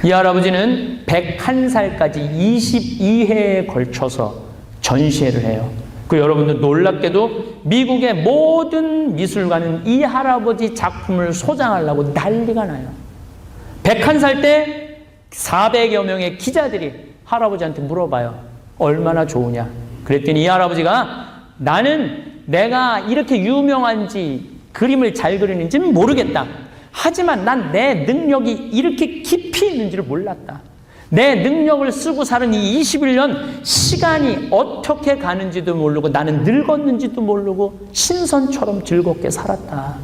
이 할아버지는 101살까지 22회에 걸쳐서 전시회를 해요. 그 여러분들 놀랍게도 미국의 모든 미술관은 이 할아버지 작품을 소장하려고 난리가 나요. 101살 때 400여 명의 기자들이 할아버지한테 물어봐요. 얼마나 좋으냐. 그랬더니 이 할아버지가 나는 내가 이렇게 유명한지 그림을 잘 그리는지는 모르겠다. 하지만 난 내 능력이 이렇게 깊이 있는지를 몰랐다. 내 능력을 쓰고 사는 이 21년 시간이 어떻게 가는지도 모르고 나는 늙었는지도 모르고 신선처럼 즐겁게 살았다.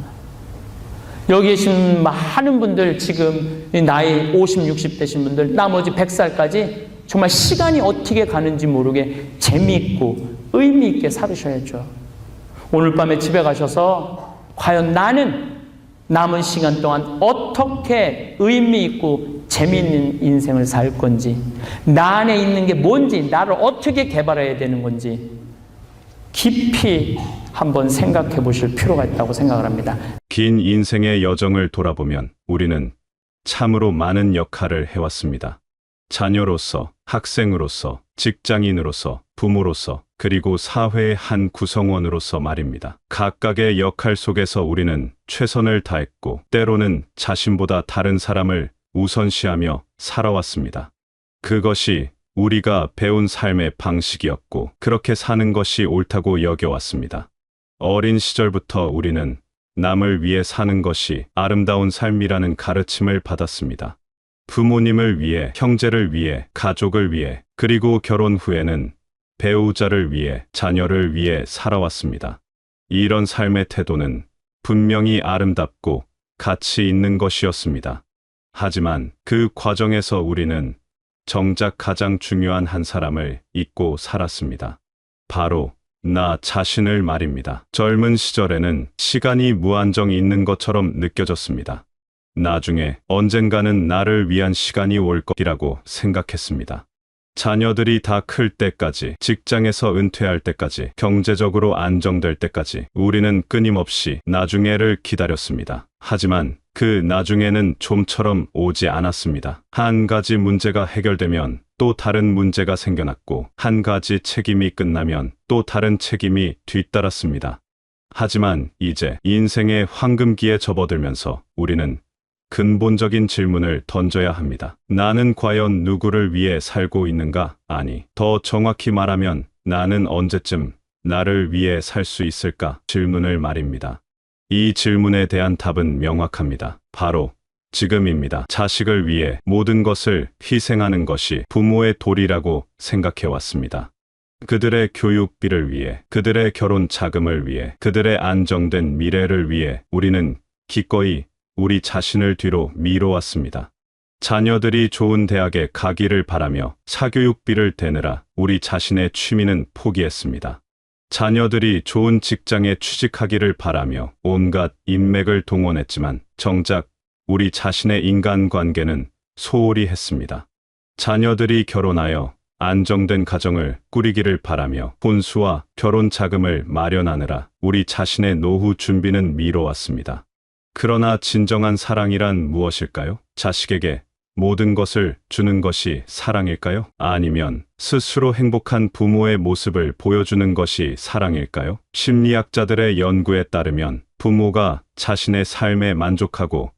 여기 계신 많은 분들 지금 나이 50, 60 되신 분들 나머지 100살까지 정말 시간이 어떻게 가는지 모르게 재미있고 의미 있게 살으셔야죠. 오늘 밤에 집에 가셔서 과연 나는 남은 시간 동안 어떻게 의미 있고 재미있는 인생을 살 건지, 나 안에 있는 게 뭔지, 나를 어떻게 개발해야 되는 건지 깊이 한번 생각해 보실 필요가 있다고 생각을 합니다. 긴 인생의 여정을 돌아보면 우리는 참으로 많은 역할을 해왔습니다. 자녀로서, 학생으로서, 직장인으로서, 부모로서, 그리고 사회의 한 구성원으로서 말입니다. 각각의 역할 속에서 우리는 최선을 다했고, 때로는 자신보다 다른 사람을 우선시하며 살아왔습니다. 그것이 우리가 배운 삶의 방식이었고, 그렇게 사는 것이 옳다고 여겨왔습니다. 어린 시절부터 우리는 남을 위해 사는 것이 아름다운 삶이라는 가르침을 받았습니다. 부모님을 위해, 형제를 위해, 가족을 위해, 그리고 결혼 후에는 배우자를 위해, 자녀를 위해 살아왔습니다. 이런 삶의 태도는 분명히 아름답고 가치 있는 것이었습니다. 하지만 그 과정에서 우리는 정작 가장 중요한 한 사람을 잊고 살았습니다. 바로 나 자신을 말입니다. 젊은 시절에는 시간이 무한정 있는 것처럼 느껴졌습니다. 나중에 언젠가는 나를 위한 시간이 올 것이라고 생각했습니다. 자녀들이 다 클 때까지, 직장에서 은퇴할 때까지, 경제적으로 안정될 때까지 우리는 끊임없이 나중에를 기다렸습니다. 하지만 그 나중에는 좀처럼 오지 않았습니다. 한 가지 문제가 해결되면 또 다른 문제가 생겨났고, 한 가지 책임이 끝나면 또 다른 책임이 뒤따랐습니다. 하지만 이제 인생의 황금기에 접어들면서 우리는 근본적인 질문을 던져야 합니다. 나는 과연 누구를 위해 살고 있는가? 아니, 더 정확히 말하면 나는 언제쯤 나를 위해 살 수 있을까? 질문을 말입니다. 이 질문에 대한 답은 명확합니다. 바로 지금입니다. 자식을 위해 모든 것을 희생하는 것이 부모의 도리라고 생각해왔습니다. 그들의 교육비를 위해, 그들의 결혼 자금을 위해, 그들의 안정된 미래를 위해 우리는 기꺼이 우리 자신을 뒤로 미뤄왔습니다. 자녀들이 좋은 대학에 가기를 바라며 사교육비를 대느라 우리 자신의 취미는 포기했습니다. 자녀들이 좋은 직장에 취직하기를 바라며 온갖 인맥을 동원했지만 정작 우리 자신의 인간관계는 소홀히 했습니다. 자녀들이 결혼하여 안정된 가정을 꾸리기를 바라며 혼수와 결혼 자금을 마련하느라 우리 자신의 노후 준비는 미뤄왔습니다. 그러나 진정한 사랑이란 무엇일까요? 자식에게 모든 것을 주는 것이 사랑일까요? 아니면 스스로 행복한 부모의 모습을 보여주는 것이 사랑일까요? 심리학자들의 연구에 따르면 부모가 자신의 삶에 만족하고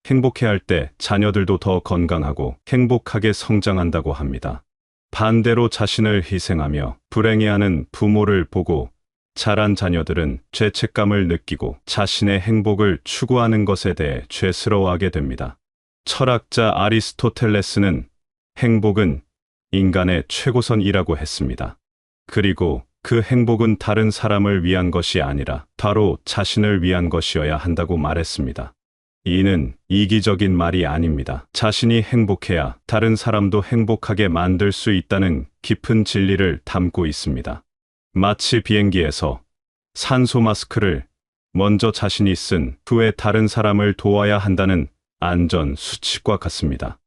행복해할 때 자녀들도 더 건강하고 행복하게 성장한다고 합니다. 반대로 자신을 희생하며 불행해하는 부모를 보고 자란 자녀들은 죄책감을 느끼고 자신의 행복을 추구하는 것에 대해 죄스러워하게 됩니다. 철학자 아리스토텔레스는 행복은 인간의 최고선이라고 했습니다. 그리고 그 행복은 다른 사람을 위한 것이 아니라 바로 자신을 위한 것이어야 한다고 말했습니다. 이는 이기적인 말이 아닙니다. 자신이 행복해야 다른 사람도 행복하게 만들 수 있다는 깊은 진리를 담고 있습니다. 마치 비행기에서 산소 마스크를 먼저 자신이 쓴 후에 다른 사람을 도와야 한다는 안전 수칙과 같습니다.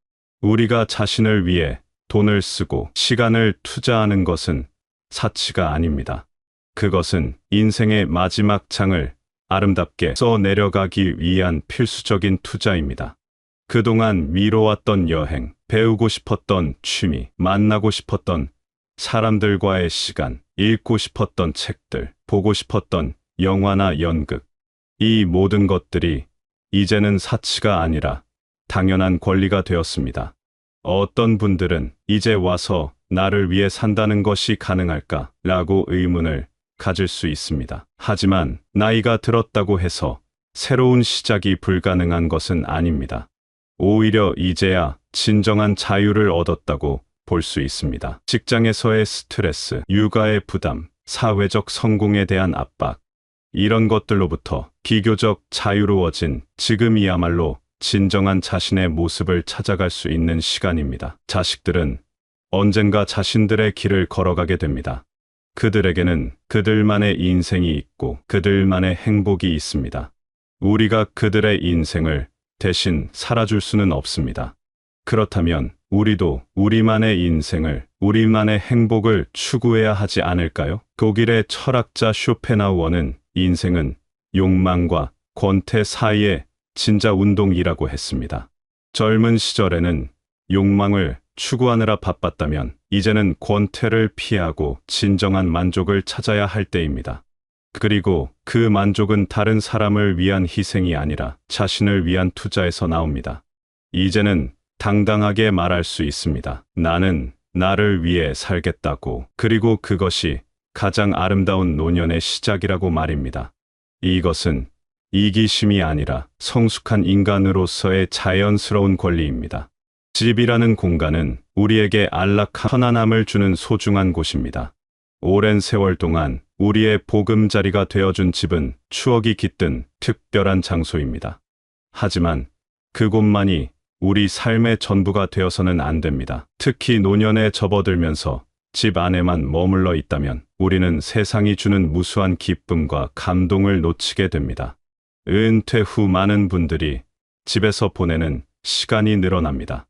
우리가 자신을 위해 돈을 쓰고 시간을 투자하는 것은 사치가 아닙니다. 그것은 인생의 마지막 장을 아름답게 써내려가기 위한 필수적인 투자입니다. 그동안 미뤄왔던 여행, 배우고 싶었던 취미, 만나고 싶었던 사람들과의 시간, 읽고 싶었던 책들, 보고 싶었던 영화나 연극, 이 모든 것들이 이제는 사치가 아니라 당연한 권리가 되었습니다. 어떤 분들은 이제 와서 나를 위해 산다는 것이 가능할까? 라고 의문을 가질 수 있습니다. 하지만 나이가 들었다고 해서 새로운 시작이 불가능한 것은 아닙니다. 오히려 이제야 진정한 자유를 얻었다고 볼 수 있습니다. 직장에서의 스트레스, 육아의 부담, 사회적 성공에 대한 압박, 이런 것들로부터 비교적 자유로워진 지금이야말로 진정한 자신의 모습을 찾아갈 수 있는 시간입니다. 자식들은 언젠가 자신들의 길을 걸어가게 됩니다. 그들에게는 그들만의 인생이 있고 그들만의 행복이 있습니다. 우리가 그들의 인생을 대신 살아줄 수는 없습니다. 그렇다면 우리도 우리만의 인생을, 우리만의 행복을 추구해야 하지 않을까요? 독일의 철학자 쇼펜하우어는 인생은 욕망과 권태 사이의 진자 운동이라고 했습니다. 젊은 시절에는 욕망을 추구하느라 바빴다면 이제는 권태를 피하고 진정한 만족을 찾아야 할 때입니다. 그리고 그 만족은 다른 사람을 위한 희생이 아니라 자신을 위한 투자에서 나옵니다. 이제는 당당하게 말할 수 있습니다. 나는 나를 위해 살겠다고. 그리고 그것이 가장 아름다운 노년의 시작이라고 말입니다. 이것은 이기심이 아니라 성숙한 인간으로서의 자연스러운 권리입니다. 집이라는 공간은 우리에게 안락한 편안함을 주는 소중한 곳입니다. 오랜 세월 동안 우리의 보금자리가 되어준 집은 추억이 깃든 특별한 장소입니다. 하지만 그곳만이 우리 삶의 전부가 되어서는 안 됩니다. 특히 노년에 접어들면서 집 안에만 머물러 있다면 우리는 세상이 주는 무수한 기쁨과 감동을 놓치게 됩니다. 은퇴 후 많은 분들이 집에서 보내는 시간이 늘어납니다.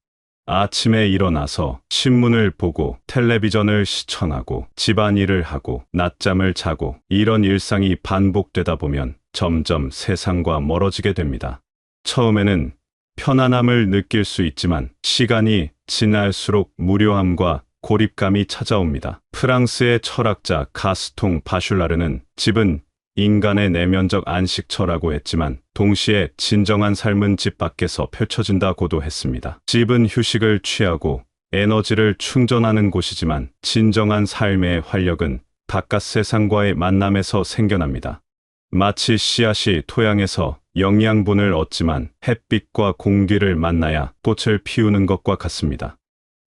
아침에 일어나서 신문을 보고 텔레비전을 시청하고 집안일을 하고 낮잠을 자고 이런 일상이 반복되다 보면 점점 세상과 멀어지게 됩니다. 처음에는 편안함을 느낄 수 있지만 시간이 지날수록 무료함과 고립감이 찾아옵니다. 프랑스의 철학자 가스통 바슐라르는 집은 인간의 내면적 안식처라고 했지만 동시에 진정한 삶은 집 밖에서 펼쳐진다고도 했습니다. 집은 휴식을 취하고 에너지를 충전하는 곳이지만 진정한 삶의 활력은 바깥 세상과의 만남에서 생겨납니다. 마치 씨앗이 토양에서 영양분을 얻지만 햇빛과 공기를 만나야 꽃을 피우는 것과 같습니다.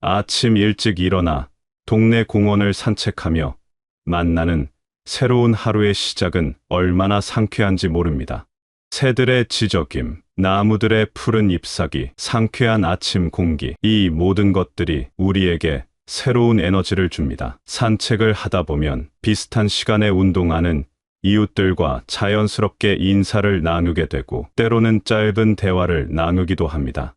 아침 일찍 일어나 동네 공원을 산책하며 만나는 새로운 하루의 시작은 얼마나 상쾌한지 모릅니다. 새들의 지저귐, 나무들의 푸른 잎사귀, 상쾌한 아침 공기, 이 모든 것들이 우리에게 새로운 에너지를 줍니다. 산책을 하다 보면 비슷한 시간에 운동하는 이웃들과 자연스럽게 인사를 나누게 되고 때로는 짧은 대화를 나누기도 합니다.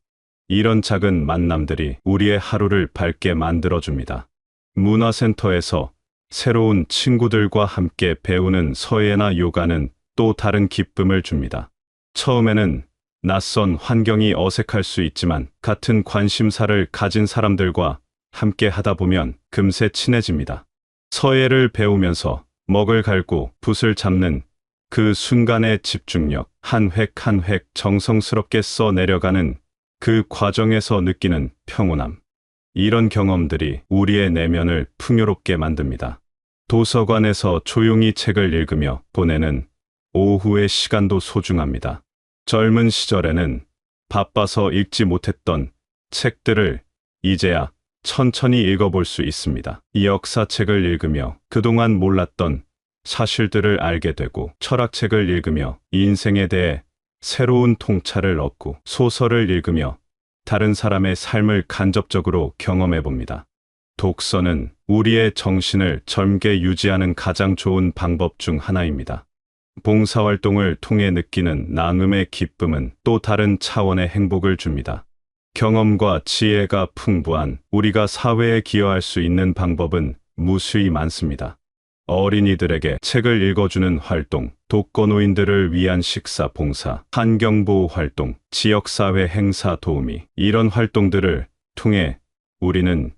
이런 작은 만남들이 우리의 하루를 밝게 만들어줍니다. 문화센터에서 새로운 친구들과 함께 배우는 서예나 요가는 또 다른 기쁨을 줍니다. 처음에는 낯선 환경이 어색할 수 있지만 같은 관심사를 가진 사람들과 함께 하다 보면 금세 친해집니다. 서예를 배우면서 먹을 갈고 붓을 잡는 그 순간의 집중력, 한 획 한 획 정성스럽게 써 내려가는 그 과정에서 느끼는 평온함. 이런 경험들이 우리의 내면을 풍요롭게 만듭니다. 도서관에서 조용히 책을 읽으며 보내는 오후의 시간도 소중합니다. 젊은 시절에는 바빠서 읽지 못했던 책들을 이제야 천천히 읽어볼 수 있습니다. 역사책을 읽으며 그동안 몰랐던 사실들을 알게 되고 철학책을 읽으며 인생에 대해 새로운 통찰을 얻고 소설을 읽으며 다른 사람의 삶을 간접적으로 경험해 봅니다. 독서는 우리의 정신을 젊게 유지하는 가장 좋은 방법 중 하나입니다. 봉사활동을 통해 느끼는 나눔의 기쁨은 또 다른 차원의 행복을 줍니다. 경험과 지혜가 풍부한 우리가 사회에 기여할 수 있는 방법은 무수히 많습니다. 어린이들에게 책을 읽어주는 활동, 독거노인들을 위한 식사 봉사, 환경보호 활동, 지역사회 행사 도우미, 이런 활동들을 통해 우리는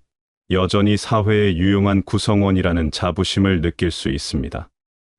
여전히 사회의 유용한 구성원이라는 자부심을 느낄 수 있습니다.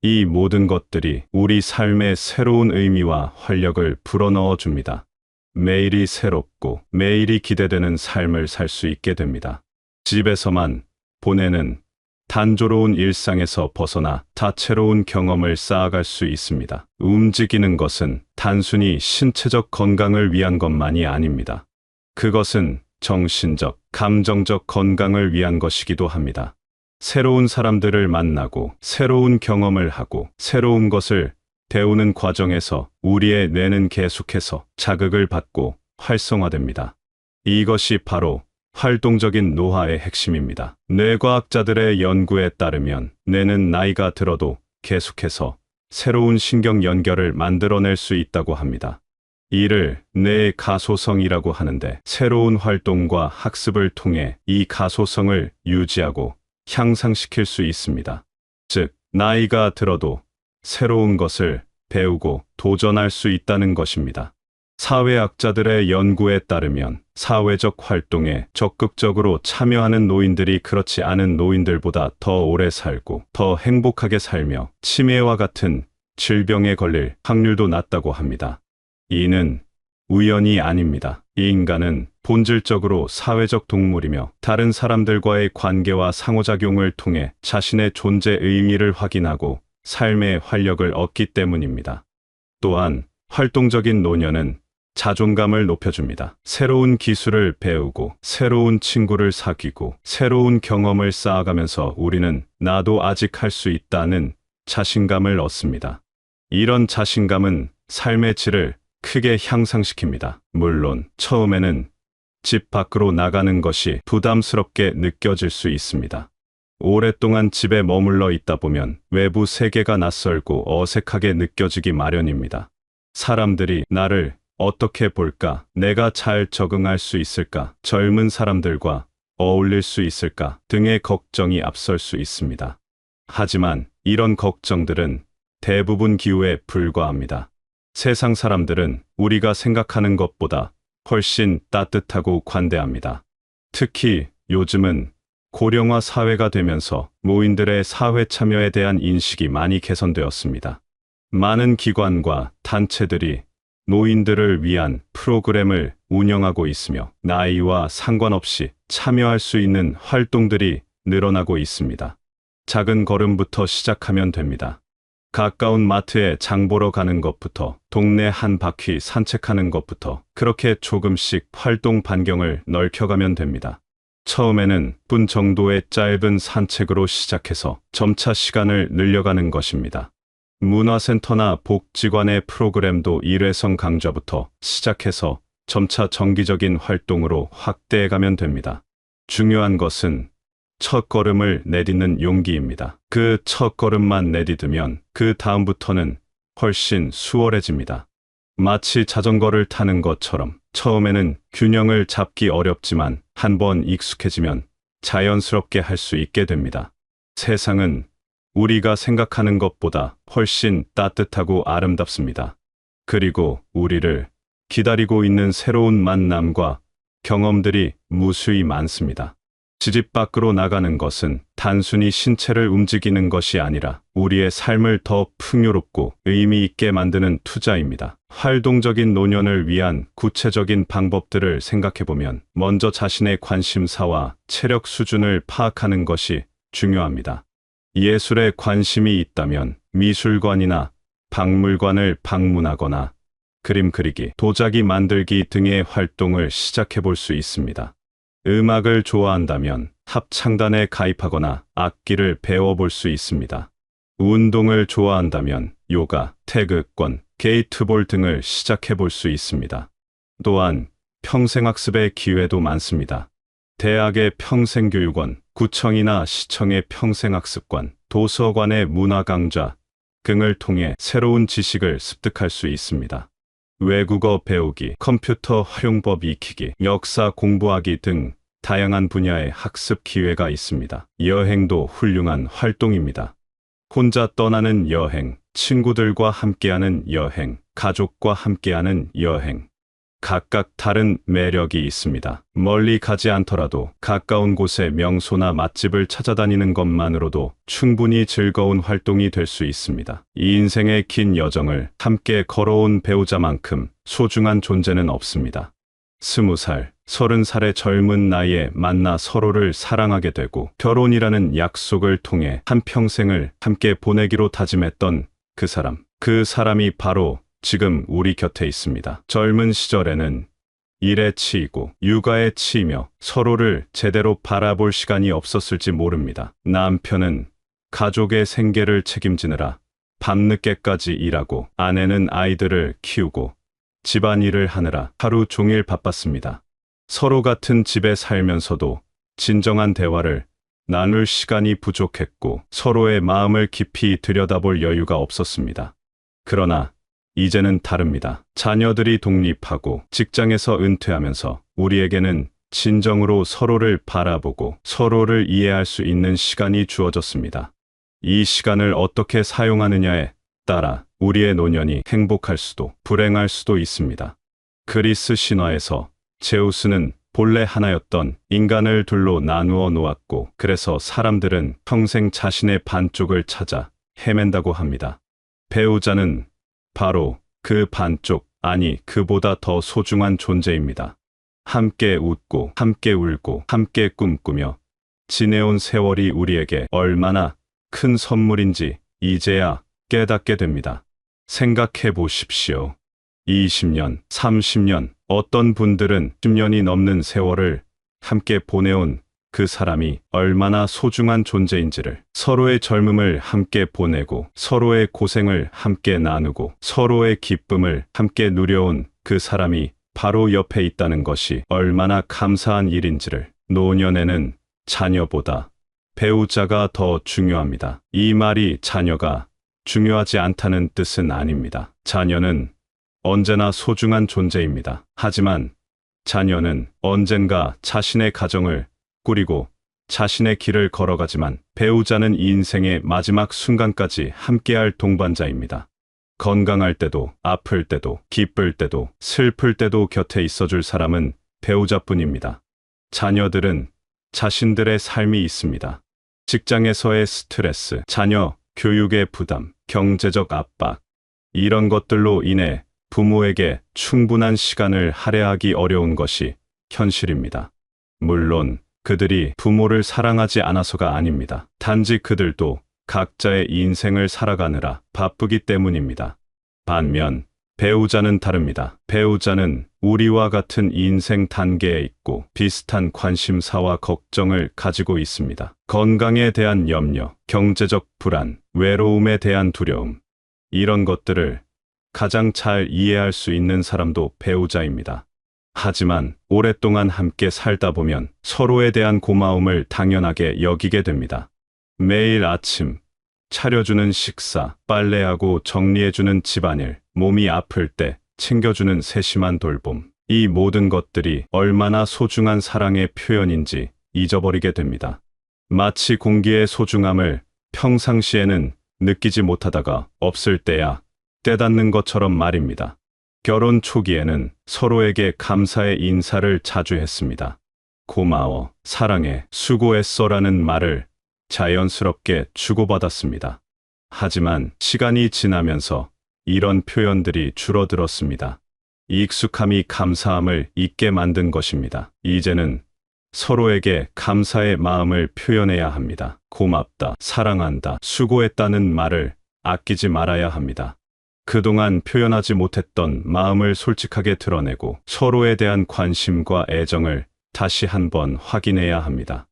이 모든 것들이 우리 삶에 새로운 의미와 활력을 불어넣어 줍니다. 매일이 새롭고 매일이 기대되는 삶을 살 수 있게 됩니다. 집에서만 보내는 단조로운 일상에서 벗어나 다채로운 경험을 쌓아갈 수 있습니다. 움직이는 것은 단순히 신체적 건강을 위한 것만이 아닙니다. 그것은 정신적, 감정적 건강을 위한 것이기도 합니다. 새로운 사람들을 만나고 새로운 경험을 하고 새로운 것을 배우는 과정에서 우리의 뇌는 계속해서 자극을 받고 활성화됩니다. 이것이 바로 활동적인 노화의 핵심입니다. 뇌과학자들의 연구에 따르면 뇌는 나이가 들어도 계속해서 새로운 신경 연결을 만들어낼 수 있다고 합니다. 이를 뇌의 가소성이라고 하는데 새로운 활동과 학습을 통해 이 가소성을 유지하고 향상시킬 수 있습니다. 즉, 나이가 들어도 새로운 것을 배우고 도전할 수 있다는 것입니다. 사회학자들의 연구에 따르면 사회적 활동에 적극적으로 참여하는 노인들이 그렇지 않은 노인들보다 더 오래 살고 더 행복하게 살며 치매와 같은 질병에 걸릴 확률도 낮다고 합니다. 이는 우연이 아닙니다. 이 인간은 본질적으로 사회적 동물이며 다른 사람들과의 관계와 상호작용을 통해 자신의 존재 의미를 확인하고 삶의 활력을 얻기 때문입니다. 또한 활동적인 노년은 자존감을 높여줍니다. 새로운 기술을 배우고 새로운 친구를 사귀고 새로운 경험을 쌓아가면서 우리는 나도 아직 할 수 있다는 자신감을 얻습니다. 이런 자신감은 삶의 질을 크게 향상시킵니다. 물론 처음에는 집 밖으로 나가는 것이 부담스럽게 느껴질 수 있습니다. 오랫동안 집에 머물러 있다 보면 외부 세계가 낯설고 어색하게 느껴지기 마련입니다. 사람들이 나를 어떻게 볼까? 내가 잘 적응할 수 있을까? 젊은 사람들과 어울릴 수 있을까? 등의 걱정이 앞설 수 있습니다. 하지만 이런 걱정들은 대부분 기우에 불과합니다. 세상 사람들은 우리가 생각하는 것보다 훨씬 따뜻하고 관대합니다. 특히 요즘은 고령화 사회가 되면서 노인들의 사회 참여에 대한 인식이 많이 개선되었습니다. 많은 기관과 단체들이 노인들을 위한 프로그램을 운영하고 있으며 나이와 상관없이 참여할 수 있는 활동들이 늘어나고 있습니다. 작은 걸음부터 시작하면 됩니다. 가까운 마트에 장 보러 가는 것부터 동네 한 바퀴 산책하는 것부터 그렇게 조금씩 활동 반경을 넓혀가면 됩니다. 처음에는 분 정도의 짧은 산책으로 시작해서 점차 시간을 늘려가는 것입니다. 문화센터나 복지관의 프로그램도 일회성 강좌부터 시작해서 점차 정기적인 활동으로 확대해가면 됩니다. 중요한 것은 첫 걸음을 내딛는 용기입니다. 그 첫 걸음만 내딛으면 그 다음부터는 훨씬 수월해집니다. 마치 자전거를 타는 것처럼 처음에는 균형을 잡기 어렵지만 한번 익숙해지면 자연스럽게 할 수 있게 됩니다. 세상은 우리가 생각하는 것보다 훨씬 따뜻하고 아름답습니다. 그리고 우리를 기다리고 있는 새로운 만남과 경험들이 무수히 많습니다. 집 밖으로 나가는 것은 단순히 신체를 움직이는 것이 아니라 우리의 삶을 더 풍요롭고 의미 있게 만드는 투자입니다. 활동적인 노년을 위한 구체적인 방법들을 생각해보면 먼저 자신의 관심사와 체력 수준을 파악하는 것이 중요합니다. 예술에 관심이 있다면 미술관이나 박물관을 방문하거나 그림 그리기, 도자기 만들기 등의 활동을 시작해 볼 수 있습니다. 음악을 좋아한다면 합창단에 가입하거나 악기를 배워볼 수 있습니다. 운동을 좋아한다면 요가, 태극권, 게이트볼 등을 시작해 볼 수 있습니다. 또한 평생학습의 기회도 많습니다. 대학의 평생교육원, 구청이나 시청의 평생학습관, 도서관의 문화강좌 등을 통해 새로운 지식을 습득할 수 있습니다. 외국어 배우기, 컴퓨터 활용법 익히기, 역사 공부하기 등 다양한 분야의 학습 기회가 있습니다. 여행도 훌륭한 활동입니다. 혼자 떠나는 여행, 친구들과 함께하는 여행, 가족과 함께하는 여행. 각각 다른 매력이 있습니다. 멀리 가지 않더라도 가까운 곳에 명소나 맛집을 찾아다니는 것만으로도 충분히 즐거운 활동이 될 수 있습니다. 이 인생의 긴 여정을 함께 걸어온 배우자만큼 소중한 존재는 없습니다. 20살, 30살의 젊은 나이에 만나 서로를 사랑하게 되고 결혼이라는 약속을 통해 한평생을 함께 보내기로 다짐했던 그 사람이 바로 지금 우리 곁에 있습니다. 젊은 시절에는 일에 치이고 육아에 치이며 서로를 제대로 바라볼 시간이 없었을지 모릅니다. 남편은 가족의 생계를 책임지느라 밤늦게까지 일하고 아내는 아이들을 키우고 집안일을 하느라 하루 종일 바빴습니다. 서로 같은 집에 살면서도 진정한 대화를 나눌 시간이 부족했고 서로의 마음을 깊이 들여다볼 여유가 없었습니다. 그러나 이제는 다릅니다. 자녀들이 독립하고 직장에서 은퇴하면서 우리에게는 진정으로 서로를 바라보고 서로를 이해할 수 있는 시간이 주어졌습니다. 이 시간을 어떻게 사용하느냐에 따라 우리의 노년이 행복할 수도 불행할 수도 있습니다. 그리스 신화에서 제우스는 본래 하나였던 인간을 둘로 나누어 놓았고 그래서 사람들은 평생 자신의 반쪽을 찾아 헤맨다고 합니다. 배우자는 바로 그 반쪽, 아니 그보다 더 소중한 존재입니다. 함께 웃고 함께 울고 함께 꿈꾸며 지내온 세월이 우리에게 얼마나 큰 선물인지 이제야 깨닫게 됩니다. 생각해 보십시오. 20년, 30년, 어떤 분들은 10년이 넘는 세월을 함께 보내온 그 사람이 얼마나 소중한 존재인지를, 서로의 젊음을 함께 보내고 서로의 고생을 함께 나누고 서로의 기쁨을 함께 누려온 그 사람이 바로 옆에 있다는 것이 얼마나 감사한 일인지를. 노년에는 자녀보다 배우자가 더 중요합니다. 이 말이 자녀가 중요하지 않다는 뜻은 아닙니다. 자녀는 언제나 소중한 존재입니다. 하지만 자녀는 언젠가 자신의 가정을 꾸리고 자신의 길을 걸어가지만 배우자는 인생의 마지막 순간까지 함께할 동반자입니다. 건강할 때도, 아플 때도, 기쁠 때도, 슬플 때도 곁에 있어줄 사람은 배우자뿐입니다. 자녀들은 자신들의 삶이 있습니다. 직장에서의 스트레스, 자녀 교육의 부담, 경제적 압박, 이런 것들로 인해 부모에게 충분한 시간을 할애하기 어려운 것이 현실입니다. 물론 그들이 부모를 사랑하지 않아서가 아닙니다. 단지 그들도 각자의 인생을 살아가느라 바쁘기 때문입니다. 반면 배우자는 다릅니다. 배우자는 우리와 같은 인생 단계에 있고 비슷한 관심사와 걱정을 가지고 있습니다. 건강에 대한 염려, 경제적 불안, 외로움에 대한 두려움, 이런 것들을 가장 잘 이해할 수 있는 사람도 배우자입니다. 하지만 오랫동안 함께 살다 보면 서로에 대한 고마움을 당연하게 여기게 됩니다. 매일 아침 차려주는 식사, 빨래하고 정리해주는 집안일, 몸이 아플 때 챙겨주는 세심한 돌봄, 이 모든 것들이 얼마나 소중한 사랑의 표현인지 잊어버리게 됩니다. 마치 공기의 소중함을 평상시에는 느끼지 못하다가 없을 때야 깨닫는 것처럼 말입니다. 결혼 초기에는 서로에게 감사의 인사를 자주 했습니다. 고마워, 사랑해, 수고했어라는 말을 자연스럽게 주고받았습니다. 하지만 시간이 지나면서 이런 표현들이 줄어들었습니다. 익숙함이 감사함을 잊게 만든 것입니다. 이제는 서로에게 감사의 마음을 표현해야 합니다. 고맙다, 사랑한다, 수고했다는 말을 아끼지 말아야 합니다. 그동안 표현하지 못했던 마음을 솔직하게 드러내고 서로에 대한 관심과 애정을 다시 한번 확인해야 합니다.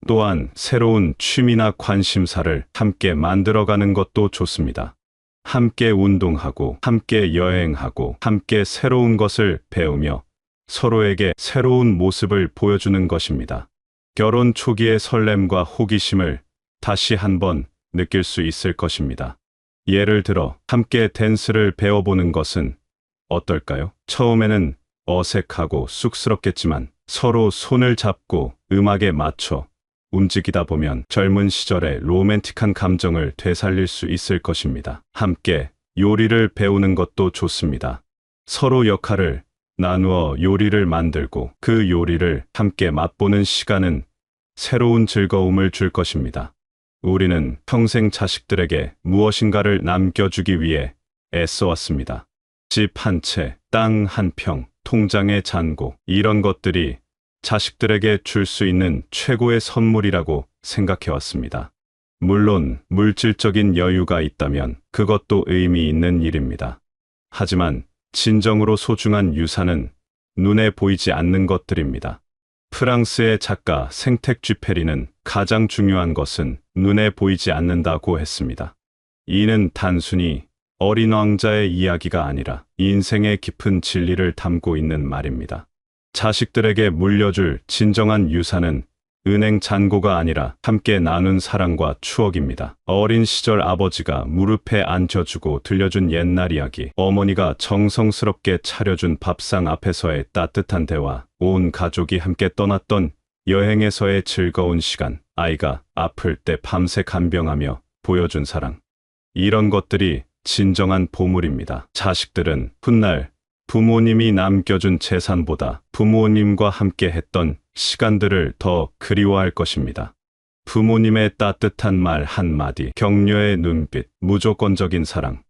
또한 새로운 취미나 관심사를 함께 만들어가는 것도 좋습니다. 함께 운동하고, 함께 여행하고, 함께 새로운 것을 배우며 서로에게 새로운 모습을 보여주는 것입니다. 결혼 초기의 설렘과 호기심을 다시 한번 느낄 수 있을 것입니다. 예를 들어 함께 댄스를 배워보는 것은 어떨까요? 처음에는 어색하고 쑥스럽겠지만 서로 손을 잡고 음악에 맞춰 움직이다 보면 젊은 시절의 로맨틱한 감정을 되살릴 수 있을 것입니다. 함께 요리를 배우는 것도 좋습니다. 서로 역할을 나누어 요리를 만들고 그 요리를 함께 맛보는 시간은 새로운 즐거움을 줄 것입니다. 우리는 평생 자식들에게 무엇인가를 남겨주기 위해 애써왔습니다. 집 한 채, 땅 한 평, 통장의 잔고, 이런 것들이 자식들에게 줄 수 있는 최고의 선물이라고 생각해왔습니다. 물론 물질적인 여유가 있다면 그것도 의미 있는 일입니다. 하지만 진정으로 소중한 유산은 눈에 보이지 않는 것들입니다. 프랑스의 작가 생텍쥐페리는 가장 중요한 것은 눈에 보이지 않는다고 했습니다. 이는 단순히 어린 왕자의 이야기가 아니라 인생의 깊은 진리를 담고 있는 말입니다. 자식들에게 물려줄 진정한 유산은 은행 잔고가 아니라 함께 나눈 사랑과 추억입니다. 어린 시절 아버지가 무릎에 앉혀주고 들려준 옛날 이야기, 어머니가 정성스럽게 차려준 밥상 앞에서의 따뜻한 대화, 온 가족이 함께 떠났던 여행에서의 즐거운 시간, 아이가 아플 때 밤새 간병하며 보여준 사랑. 이런 것들이 진정한 보물입니다. 자식들은 훗날 부모님이 남겨준 재산보다 부모님과 함께 했던 시간들을 더 그리워할 것입니다. 부모님의 따뜻한 말 한마디, 격려의 눈빛, 무조건적인 사랑.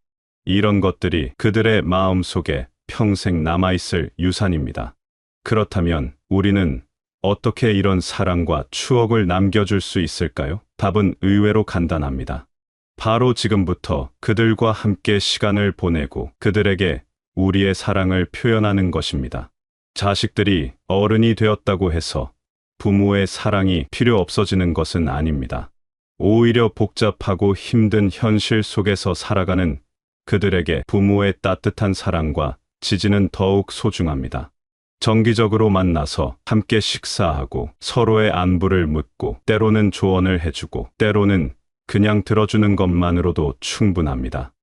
이런 것들이 그들의 마음속에 평생 남아있을 유산입니다. 그렇다면 우리는 어떻게 이런 사랑과 추억을 남겨줄 수 있을까요? 답은 의외로 간단합니다. 바로 지금부터 그들과 함께 시간을 보내고 그들에게 우리의 사랑을 표현하는 것입니다. 자식들이 어른이 되었다고 해서 부모의 사랑이 필요 없어지는 것은 아닙니다. 오히려 복잡하고 힘든 현실 속에서 살아가는 그들에게 부모의 따뜻한 사랑과 지지는 더욱 소중합니다. 정기적으로 만나서 함께 식사하고 서로의 안부를 묻고 때로는 조언을 해주고 때로는 그냥 들어주는 것만으로도 충분합니다.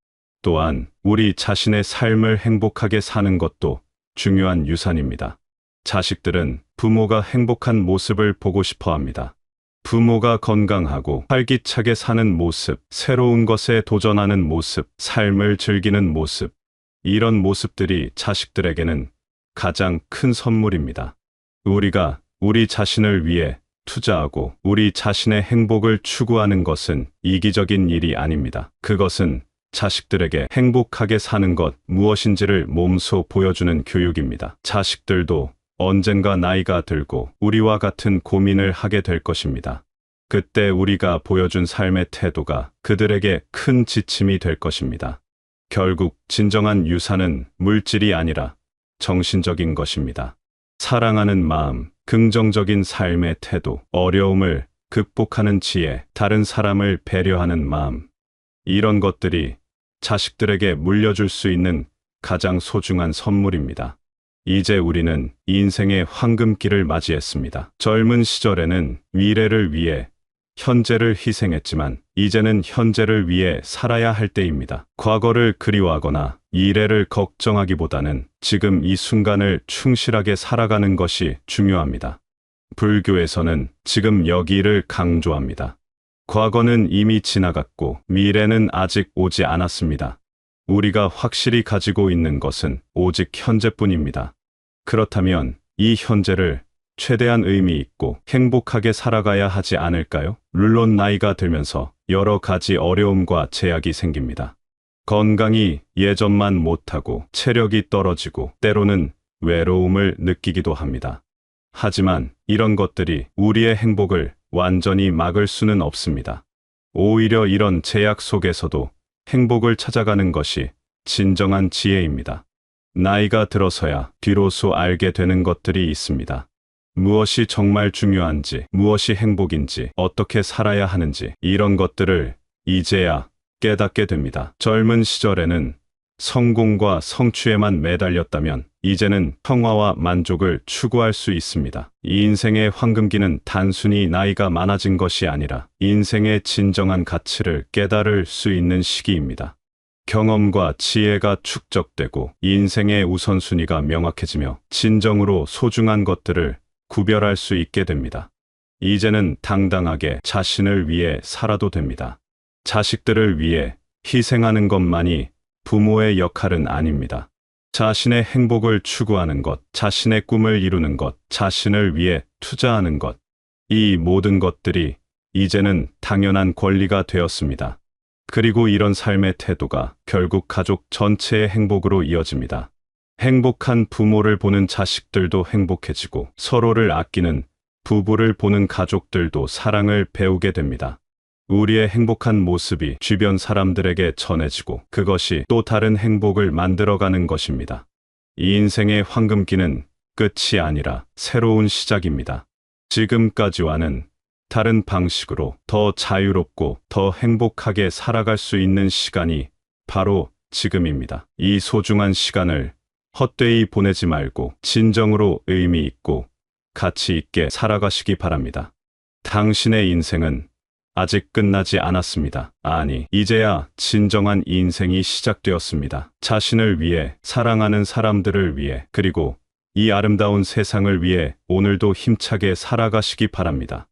또한 우리 자신의 삶을 행복하게 사는 것도 중요한 유산입니다. 자식들은 부모가 행복한 모습을 보고 싶어 합니다. 부모가 건강하고 활기차게 사는 모습, 새로운 것에 도전하는 모습, 삶을 즐기는 모습, 이런 모습들이 자식들에게는 가장 큰 선물입니다. 우리가 우리 자신을 위해 투자하고 우리 자신의 행복을 추구하는 것은 이기적인 일이 아닙니다. 그것은 자식들에게 행복하게 사는 것 무엇인지를 몸소 보여주는 교육입니다. 자식들도 언젠가 나이가 들고 우리와 같은 고민을 하게 될 것입니다. 그때 우리가 보여준 삶의 태도가 그들에게 큰 지침이 될 것입니다. 결국 진정한 유산은 물질이 아니라 정신적인 것입니다. 사랑하는 마음, 긍정적인 삶의 태도, 어려움을 극복하는 지혜, 다른 사람을 배려하는 마음, 이런 것들이 자식들에게 물려줄 수 있는 가장 소중한 선물입니다. 이제 우리는 인생의 황금기를 맞이했습니다. 젊은 시절에는 미래를 위해 현재를 희생했지만 이제는 현재를 위해 살아야 할 때입니다. 과거를 그리워하거나 미래를 걱정하기보다는 지금 이 순간을 충실하게 살아가는 것이 중요합니다. 불교에서는 지금 여기를 강조합니다. 과거는 이미 지나갔고 미래는 아직 오지 않았습니다. 우리가 확실히 가지고 있는 것은 오직 현재뿐입니다. 그렇다면 이 현재를 최대한 의미 있고 행복하게 살아가야 하지 않을까요? 물론 나이가 들면서 여러 가지 어려움과 제약이 생깁니다. 건강이 예전만 못하고 체력이 떨어지고 때로는 외로움을 느끼기도 합니다. 하지만 이런 것들이 우리의 행복을 완전히 막을 수는 없습니다. 오히려 이런 제약 속에서도 행복을 찾아가는 것이 진정한 지혜입니다. 나이가 들어서야 비로소 알게 되는 것들이 있습니다. 무엇이 정말 중요한지, 무엇이 행복인지, 어떻게 살아야 하는지, 이런 것들을 이제야 깨닫게 됩니다. 젊은 시절에는 성공과 성취에만 매달렸다면 이제는 평화와 만족을 추구할 수 있습니다. 이 인생의 황금기는 단순히 나이가 많아진 것이 아니라 인생의 진정한 가치를 깨달을 수 있는 시기입니다. 경험과 지혜가 축적되고 인생의 우선순위가 명확해지며 진정으로 소중한 것들을 구별할 수 있게 됩니다. 이제는 당당하게 자신을 위해 살아도 됩니다. 자식들을 위해 희생하는 것만이 부모의 역할은 아닙니다. 자신의 행복을 추구하는 것, 자신의 꿈을 이루는 것, 자신을 위해 투자하는 것, 이 모든 것들이 이제는 당연한 권리가 되었습니다. 그리고 이런 삶의 태도가 결국 가족 전체의 행복으로 이어집니다. 행복한 부모를 보는 자식들도 행복해지고 서로를 아끼는 부부를 보는 가족들도 사랑을 배우게 됩니다. 우리의 행복한 모습이 주변 사람들에게 전해지고 그것이 또 다른 행복을 만들어가는 것입니다. 이 인생의 황금기는 끝이 아니라 새로운 시작입니다. 지금까지와는 다른 방식으로 더 자유롭고 더 행복하게 살아갈 수 있는 시간이 바로 지금입니다. 이 소중한 시간을 헛되이 보내지 말고 진정으로 의미 있고 가치 있게 살아가시기 바랍니다. 당신의 인생은 아직 끝나지 않았습니다. 아니, 이제야 진정한 인생이 시작되었습니다. 자신을 위해, 사랑하는 사람들을 위해, 그리고 이 아름다운 세상을 위해 오늘도 힘차게 살아가시기 바랍니다.